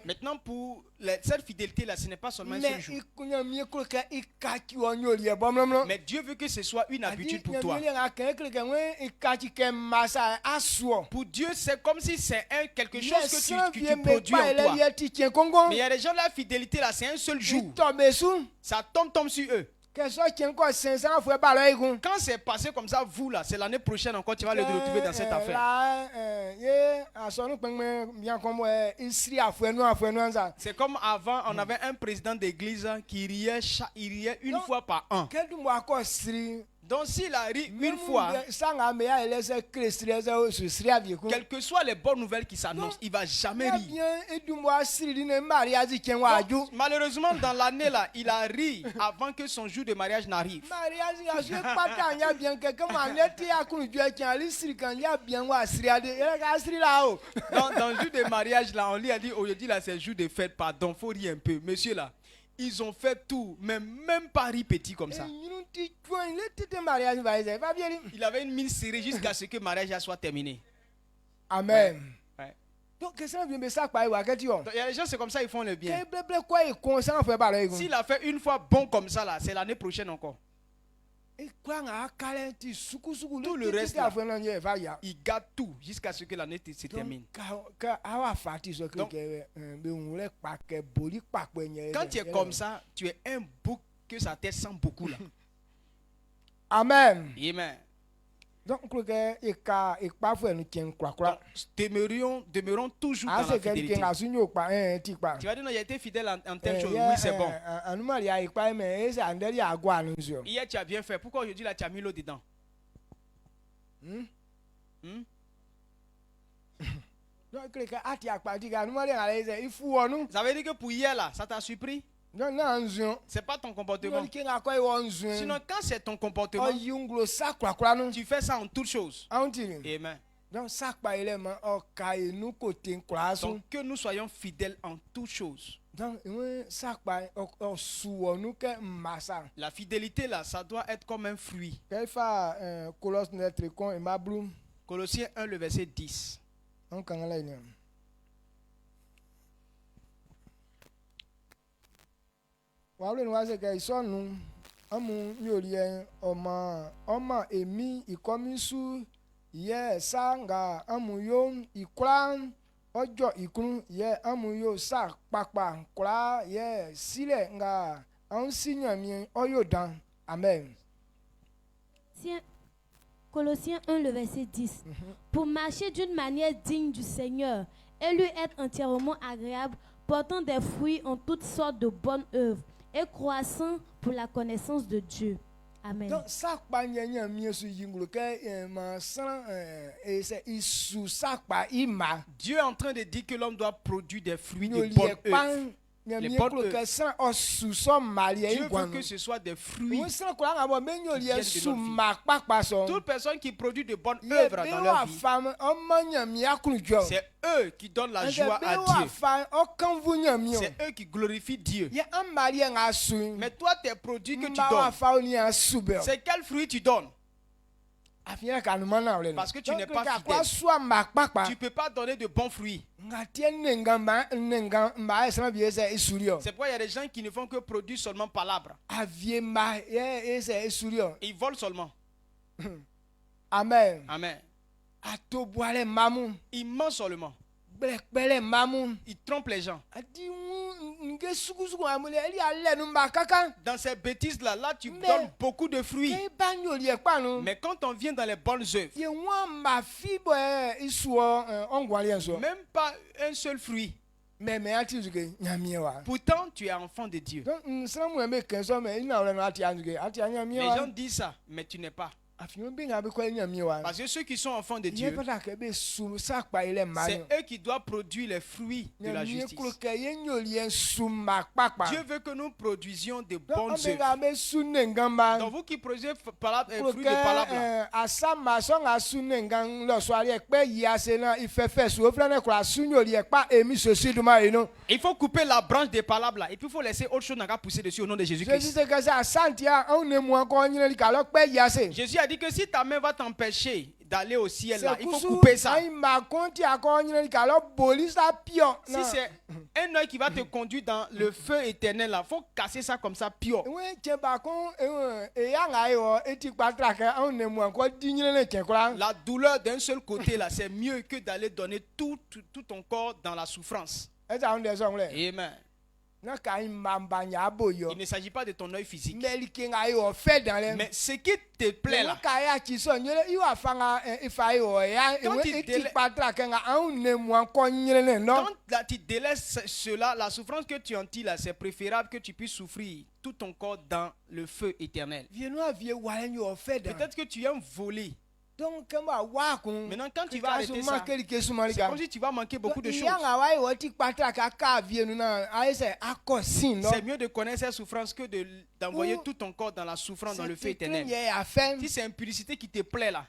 Maintenant pour cette fidélité là, ce n'est pas seulement un seul jour. Mais Dieu veut que ce soit une habitude pour toi. Pour Dieu c'est comme si c'est quelque chose que tu produis en toi. Mais il y a des gens la fidélité là, c'est un seul jour. Ça tombe sur eux. Quand c'est passé comme ça, vous là, c'est l'année prochaine encore, tu vas le retrouver dans cette affaire. C'est comme avant, on avait un président d'église qui riait une fois par an. Donc s'il a ri une fois, quelles que soient les bonnes nouvelles qui s'annoncent, il ne va jamais rire. Malheureusement, dans l'année là, il a ri avant que son jour de mariage n'arrive. Dans le jour de mariage là, on lui a dit, aujourd'hui là c'est le jour de fête, pardon, faut rire un peu. Monsieur là, ils ont fait tout, mais même pas ri petit comme ça. Il avait une mine serrée jusqu'à ce que le mariage soit terminé.
Amen.
Ouais.
Donc, il
y a des gens, c'est comme ça, ils font le bien. S'il a fait une fois bon comme ça, là, c'est l'année prochaine encore. Tout le reste, là, il garde tout jusqu'à ce que l'année se termine. Donc, quand tu es comme ça, tu es un bouc que sa tête sent beaucoup là.
Amen.
Amen.
Donc,
demeurons toujours dans la fidélité. Tu vas dire non, il a été fidèle en telle chose. Oui, c'est bon. Hier, tu as bien fait. Pourquoi aujourd'hui, là, tu as mis l'eau dedans? Ça veut dire que pour hier, là, ça t'a surpris? C'est pas ton comportement. Sinon, quand c'est ton comportement, tu fais ça en toutes choses. Amen. Donc, que nous soyons fidèles en toutes choses. La fidélité là, ça doit être comme un fruit. Colossiens 1, le verset 10.
Amen.
Colossiens 1, le verset 10. Pour marcher d'une manière digne du Seigneur et lui être entièrement agréable, portant des fruits en toutes sortes de bonnes œuvres et croissant pour la connaissance de Dieu. Amen.
Dieu est en train de dire que l'homme doit produire des fruits de bonnes œuvres. Les bonnes œuvres. Dieu veut que ce soit des fruits qui viennent de notre vie. Toute personne qui produit de bonnes œuvres dans leur vie, c'est eux qui donnent la joie à Dieu. C'est eux qui glorifient Dieu. Mais toi, tes produits que tu donnes, c'est quel fruit tu donnes? Parce que tu n'es pas fidèle. Tu ne peux pas donner de bons fruits. C'est pourquoi il y a des gens qui ne font que produire seulement palabres. Ils volent seulement.
Amen.
Amen. Ils mentent seulement. Ils trompent les gens. Dans ces bêtises-là, tu donnes beaucoup de fruits. Mais quand on vient dans les bonnes œuvres, même pas un seul fruit. Pourtant, tu es enfant de Dieu. Les gens disent ça, mais tu n'es pas. Parce que ceux qui sont enfants de Dieu, c'est eux qui doivent produire les fruits de la justice. Dieu veut que nous produisions de bonnes œuvres. Donc vous qui produisez fruits de palabres, il faut couper la branche des palabres là, et puis il faut laisser autre chose n'a qu'à pousser dessus au nom de Jésus-Christ. Jésus a dit que si ta main va t'empêcher d'aller au ciel là, il faut couper ça. Si c'est un œil qui va te conduire dans le feu éternel là, il faut casser ça comme ça pure. La douleur d'un seul côté là, c'est mieux que d'aller donner tout ton corps dans la souffrance. Amen. Il ne s'agit pas de ton œil physique. Mais ce qui te plaît là, quand tu délaisses cela, la souffrance que tu en tires là, c'est préférable que tu puisses souffrir tout ton corps dans le feu éternel. Peut-être que tu aimes voler. Maintenant, quand tu vas arrêter ça, c'est comme si tu vas manquer beaucoup de choses. C'est mieux de connaître cette souffrance que d'envoyer tout ton corps dans la souffrance, dans le feu éternel. Si c'est impudicité qui te plaît là,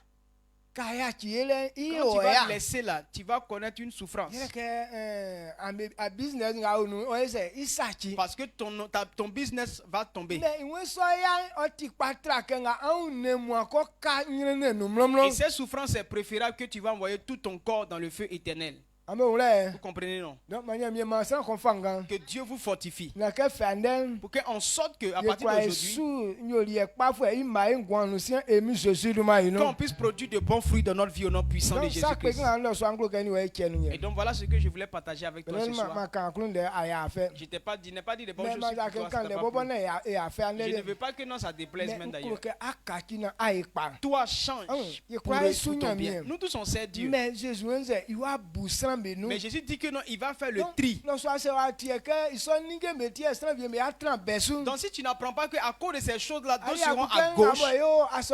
quand tu vas laisser là, tu vas connaître une souffrance. Parce que ton business va tomber. Et cette souffrance est préférable que tu vas envoyer tout ton corps dans le feu éternel. Vous comprenez, non? Que Dieu vous fortifie. Pour qu'en sorte qu'à partir d'aujourd'hui, qu'on puisse produire de bons fruits dans notre vie au nom puissant de Jésus-Christ. Et donc voilà ce que je voulais partager avec toi ce soir. Je n'ai pas dit de bonnes choses sur toi. Je ne veux pas que non, ça déplaise même d'ailleurs. Toi, change pour tout ton bien. Nous tous on sait Dieu. Mais Jésus dit que non, il va faire le tri. Donc si tu n'apprends pas qu'à cause de ces choses-là, d'autres seront à gauche, tu vas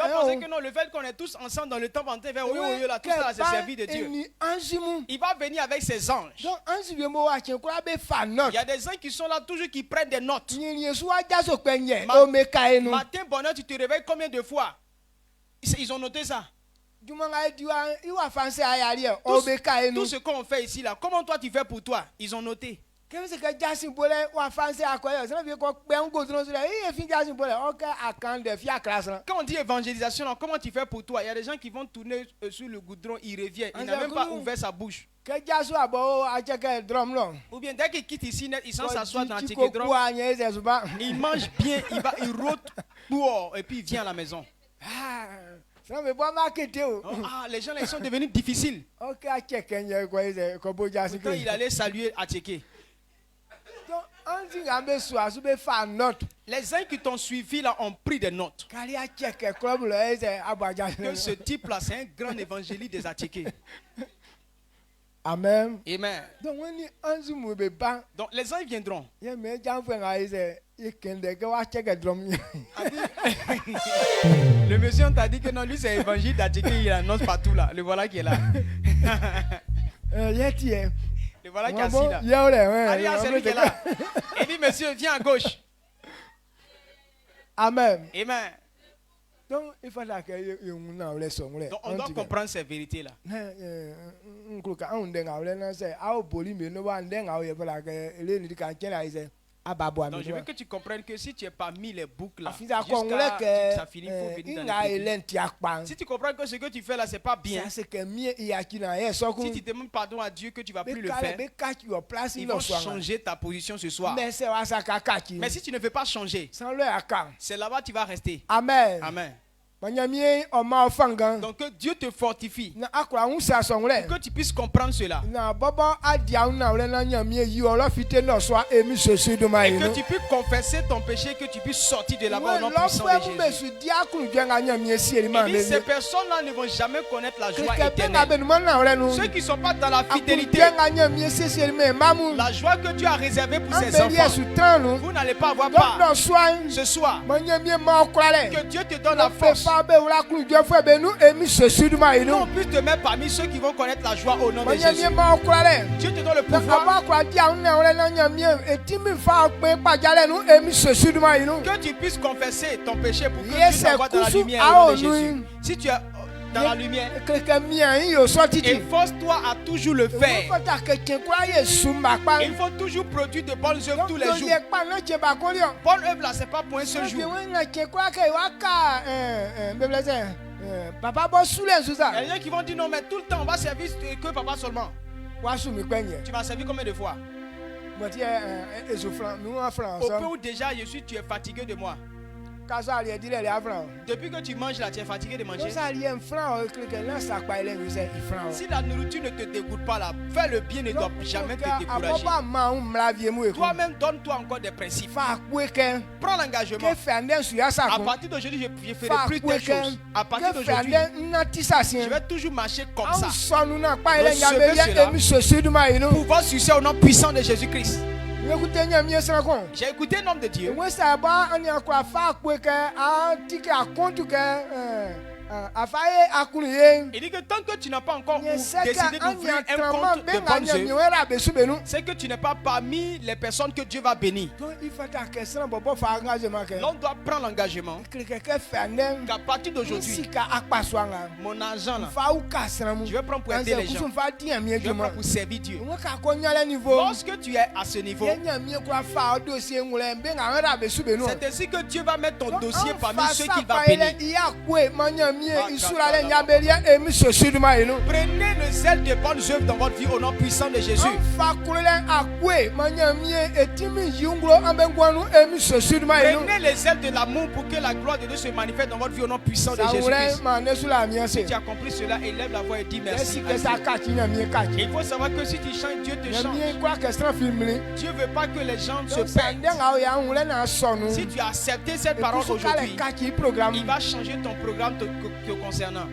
penser que non, le fait qu'on est tous ensemble dans le temple en train de faire là, tout ça c'est servi de Dieu. Il va venir avec ses anges. Il y a des anges qui sont là toujours qui prennent des notes. Matin, bonheur, tu te réveilles combien de fois? Ils ont noté ça. Tout ce qu'on fait ici là, comment toi tu fais pour toi? Ils ont noté. Quand on dit évangélisation, là, comment tu fais pour toi? Il y a des gens qui vont tourner sur le goudron, ils reviennent. Il n'a même pas ouvert sa bouche. Ou bien dès qu'il quitte ici, ils sont s'asseoir dans Ticket Drum. Il mange bien, il rôte pour et puis il vient à la maison. Les gens là, ils sont devenus difficiles. Quand il allait saluer à Tchéké. Les uns qui t'ont suivi là ont pris des notes. Que ce type là, c'est un grand évangéliste des Atchékés.
Amen.
Amen. Donc les uns viendront. Le monsieur on t'a dit que non, lui c'est évangile d'Atchéké, il annonce partout là. Le voilà qui est là. Le voilà qui est assis là. Allez, c'est lui qui est là. Il dit monsieur, viens à gauche.
Amen.
Amen.
Donc il faut là
donc on doit comprendre ces vérités là. Donc je veux que tu comprennes que si tu es parmi les boucles là, jusqu'à ça finit, il faut venir dans les boucles. Si tu comprends que ce que tu fais là c'est pas bien, si tu demandes pardon à Dieu que tu vas plus le faire, ils vont changer ta position ce soir. Mais si tu ne veux pas changer, c'est là-bas que tu vas rester.
Amen.
Amen.
Donc
que Dieu te fortifie pour que tu puisses comprendre cela et que tu puisses confesser ton péché, que tu puisses sortir de là-bas au nom puissant de Jésus. Et ces personnes-là ne vont jamais connaître la joie éternelle. Ceux qui ne sont pas dans la fidélité, la joie que Dieu a réservée pour ses enfants, vous n'allez pas avoir part ce soir. Que Dieu te donne la force. Qu'on puisse te mettre parmi ceux qui vont connaître la joie au nom de Jésus. Dieu te donne le pouvoir. Que tu puisses confesser ton péché pour que tu puisses avoir dans la lumière au nom de Jésus. Si tu es dans la lumière, efforce-toi à toujours le faire. Il faut toujours produire de bonnes œuvres tous les jours. Bonne œuvre là, c'est pas pour un seul jour. Il y a des gens qui vont dire non, mais tout le temps on va servir que papa seulement. Tu vas servir combien de fois? Au peu où déjà tu es fatigué de moi. Depuis que tu manges là, tu es fatigué de manger. Si la nourriture ne te dégoûte pas là, faire le bien ne doit jamais te décourager. Toi-même, donne-toi encore des principes. Prends l'engagement. À partir d'aujourd'hui, je ne ferai plus telle chose. À partir d'aujourd'hui, je vais toujours marcher comme ça. Pouvoir succès au nom puissant de Jésus-Christ. J'ai écouté un homme de Dieu. Il dit que tant que tu n'as pas encore décidé d'ouvrir un compte de bonnes œuvres, c'est que tu n'es pas parmi les personnes que Dieu va bénir. L'on doit prendre l'engagement qu'à partir d'aujourd'hui, mon argent là, je vais prendre pour aider les gens. Je vais prendre pour servir Dieu. Lorsque tu es à ce niveau, c'est ainsi que Dieu va mettre ton dossier parmi ceux qu'il va bénir. Prenez le zèle de bonnes œuvres dans votre vie au nom puissant de Jésus. Prenez le zèle de l'amour pour que la gloire de Dieu se manifeste dans votre vie au nom puissant de Jésus-Christ. Si tu as compris cela, élève la voix et dis merci. Il faut savoir que si tu chantes, Dieu te change. Dieu ne veut pas que les gens se perdent. Si tu as accepté cette parole aujourd'hui, il va changer ton programme te concernant.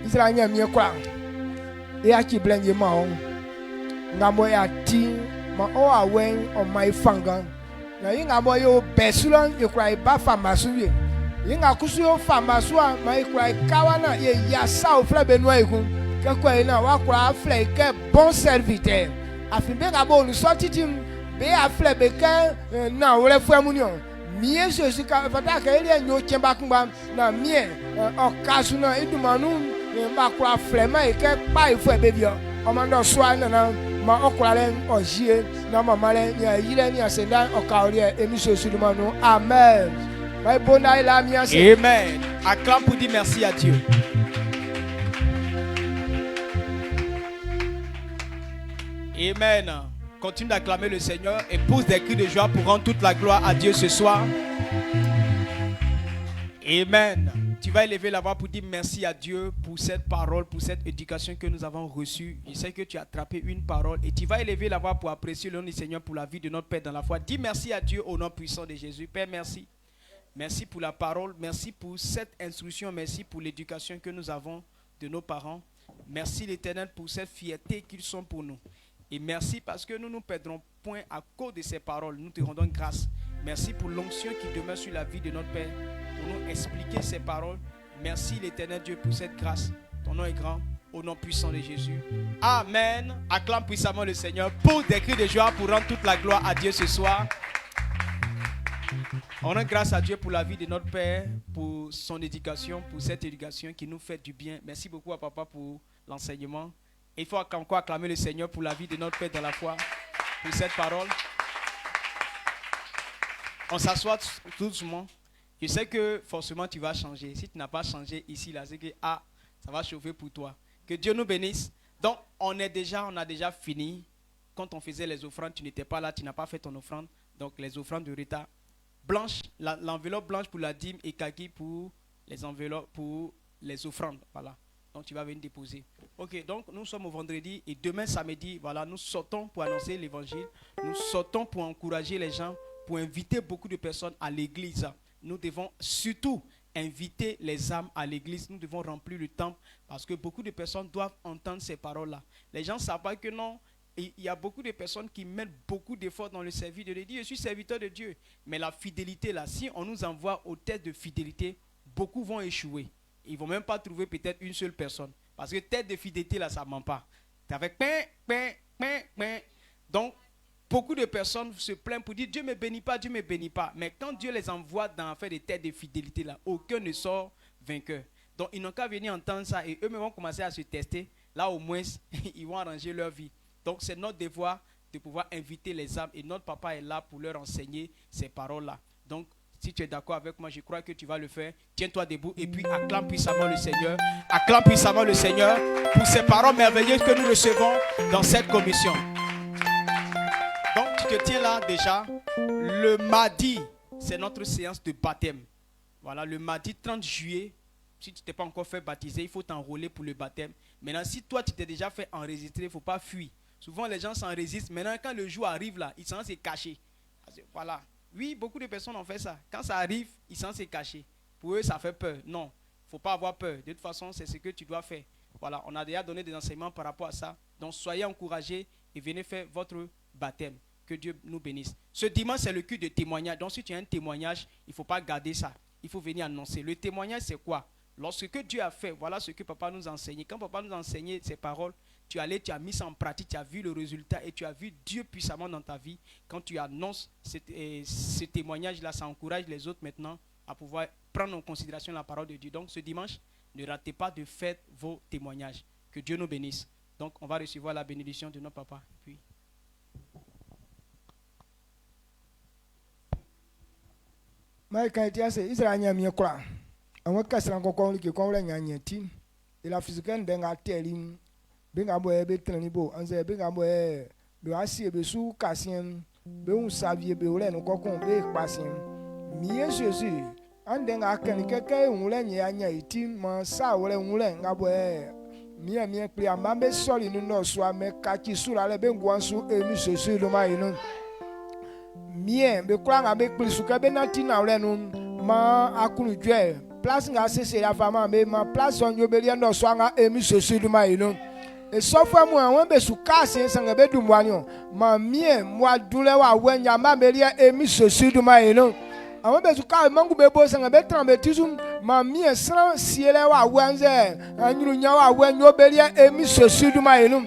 Bon serviteur. Be afle beke na wole fu amunion mie Jésus ka fata ka ile nyo chemba kumba na mie okasu na idumanu ma kwa flema e ke pa ifu ebebio o ma ndo so na ma okura le ojie na mama le nya yire ni asenda okaori emi Jésus dumanu amen. Mai bona ila mi ase
amen. Acclame pour dire merci à Dieu. Amen. Continue d'acclamer le Seigneur et pousse des cris de joie pour rendre toute la gloire à Dieu ce soir. Amen. Tu vas élever la voix pour dire merci à Dieu pour cette parole, pour cette éducation que nous avons reçue. Je sais que tu as attrapé une parole et tu vas élever la voix pour apprécier le nom du Seigneur pour la vie de notre Père dans la foi. Dis merci à Dieu au nom puissant de Jésus. Père, merci. Merci pour la parole. Merci pour cette instruction. Merci pour l'éducation que nous avons de nos parents. Merci l'Éternel pour cette fierté qu'ils sont pour nous. Et merci parce que nous ne perdrons point à cause de ces paroles. Nous te rendons grâce. Merci pour l'onction qui demeure sur la vie de notre Père pour nous expliquer ces paroles. Merci l'Éternel Dieu pour cette grâce. Ton nom est grand. Au nom puissant de Jésus. Amen. Acclame puissamment le Seigneur pour des cris de joie pour rendre toute la gloire à Dieu ce soir. On rend grâce à Dieu pour la vie de notre Père, pour son éducation, pour cette éducation qui nous fait du bien. Merci beaucoup à Papa pour l'enseignement. Il faut encore acclamer le Seigneur pour la vie de notre Père dans la foi, pour cette parole. On s'assoit tout doucement. Je sais que forcément tu vas changer. Si tu n'as pas changé ici, là, c'est que ça va chauffer pour toi. Que Dieu nous bénisse. Donc, on a déjà fini. Quand on faisait les offrandes, tu n'étais pas là, tu n'as pas fait ton offrande. Donc, les offrandes de retard. Blanche, l'enveloppe blanche pour la dîme et kaki pour les enveloppes, pour les offrandes. Voilà. Donc tu vas venir déposer. Ok, donc nous sommes au vendredi et demain samedi, voilà, nous sortons pour annoncer l'évangile. Nous sortons pour encourager les gens, pour inviter beaucoup de personnes à l'église. Nous devons surtout inviter les âmes à l'église. Nous devons remplir le temple parce que beaucoup de personnes doivent entendre ces paroles-là. Les gens ne savent pas que non. Il y a beaucoup de personnes qui mettent beaucoup d'efforts dans le service de Dieu. Je suis serviteur de Dieu. Mais la fidélité, là, si on nous envoie aux têtes de fidélité, beaucoup vont échouer. Ils ne vont même pas trouver peut-être une seule personne. Parce que tête de fidélité, là, ça ne ment pas. Tu avec Donc, beaucoup de personnes se plaignent pour dire Dieu ne me bénit pas, Dieu ne me bénit pas. Mais quand Dieu les envoie dans faire des têtes de fidélité, là, aucun ne sort vainqueur. Donc, ils n'ont qu'à venir entendre ça et eux-mêmes vont commencer à se tester. Là, au moins, ils vont arranger leur vie. Donc, c'est notre devoir de pouvoir inviter les âmes et notre papa est là pour leur enseigner ces paroles-là. Donc, si tu es d'accord avec moi, je crois que tu vas le faire. Tiens-toi debout et puis acclame puissamment le Seigneur. Acclame puissamment le Seigneur pour ces paroles merveilleuses que nous recevons dans cette commission. Donc, tu te tiens là déjà. Le mardi, c'est notre séance de baptême. Voilà, le mardi 30 juillet, si tu t'es pas encore fait baptiser, il faut t'enrôler pour le baptême. Maintenant, si toi tu t'es déjà fait enregistrer, il ne faut pas fuir. Souvent les gens s'enregistrent. Maintenant, quand le jour arrive là, ils sont se cacher. Voilà. Oui, beaucoup de personnes ont fait ça. Quand ça arrive, ils sont se cacher. Pour eux, ça fait peur. Non, il ne faut pas avoir peur. De toute façon, c'est ce que tu dois faire. Voilà, on a déjà donné des enseignements par rapport à ça. Donc, soyez encouragés et venez faire votre baptême. Que Dieu nous bénisse. Ce dimanche, c'est le culte de témoignage. Donc, si tu as un témoignage, il ne faut pas garder ça. Il faut venir annoncer. Le témoignage, c'est quoi? Lorsque Dieu a fait, voilà ce que papa nous a enseigné. Quand papa nous a enseigné ces paroles, tu as mis ça en pratique, tu as vu le résultat et tu as vu Dieu puissamment dans ta vie. Quand tu annonces ce témoignage-là, ça encourage les autres maintenant à pouvoir prendre en considération la parole de Dieu. Donc ce dimanche, ne ratez pas de faire vos témoignages. Que Dieu nous bénisse. Donc on va recevoir la bénédiction de notre papa. Puis.
La physique denga telim benga boye be tranibo anze benga boye be asi be su kasien be un savie be ole no kokon be pasien mie Jésus andenga ken keke unle nya nya itim ma sa ole unle nga boye mie pri amambe soli no so ame kachi sura le be ngwansu emi Jésus lo ma inu mie be kwa nga be pri suka be na tina ole no ma akunu dwe place nga sese la fama be ma place on yo be no so nga emi Jésus lo ma inu e so fa mu awon be su kase sanga be du mwanyo ma mie mwa dule wa wenya ma be lia emi Jésus lo ma inu awon be su ka mangu be bo sanga be trambe tisum ma mie sran siele wa wenze anyuru nya wa wenyo be lia emi Jésus lo ma inu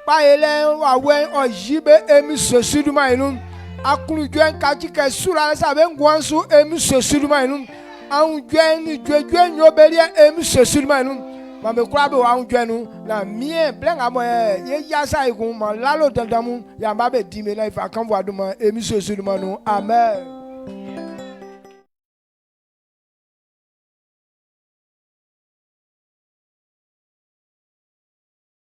pa ele wa wen ojibe emi Jésus lo ma inu akulu jwen kachi ke sura sa be ngwansu emi Jésus lo ma inu an jwen ni jwen yo be lia emi Jésus lo ma inu ma be kura be wa jwenu na mie blenga mo ye yasa igun ma lalo dandamu ya ma be dime na ifa kan wa duma emi Jésus lo ma inu amen.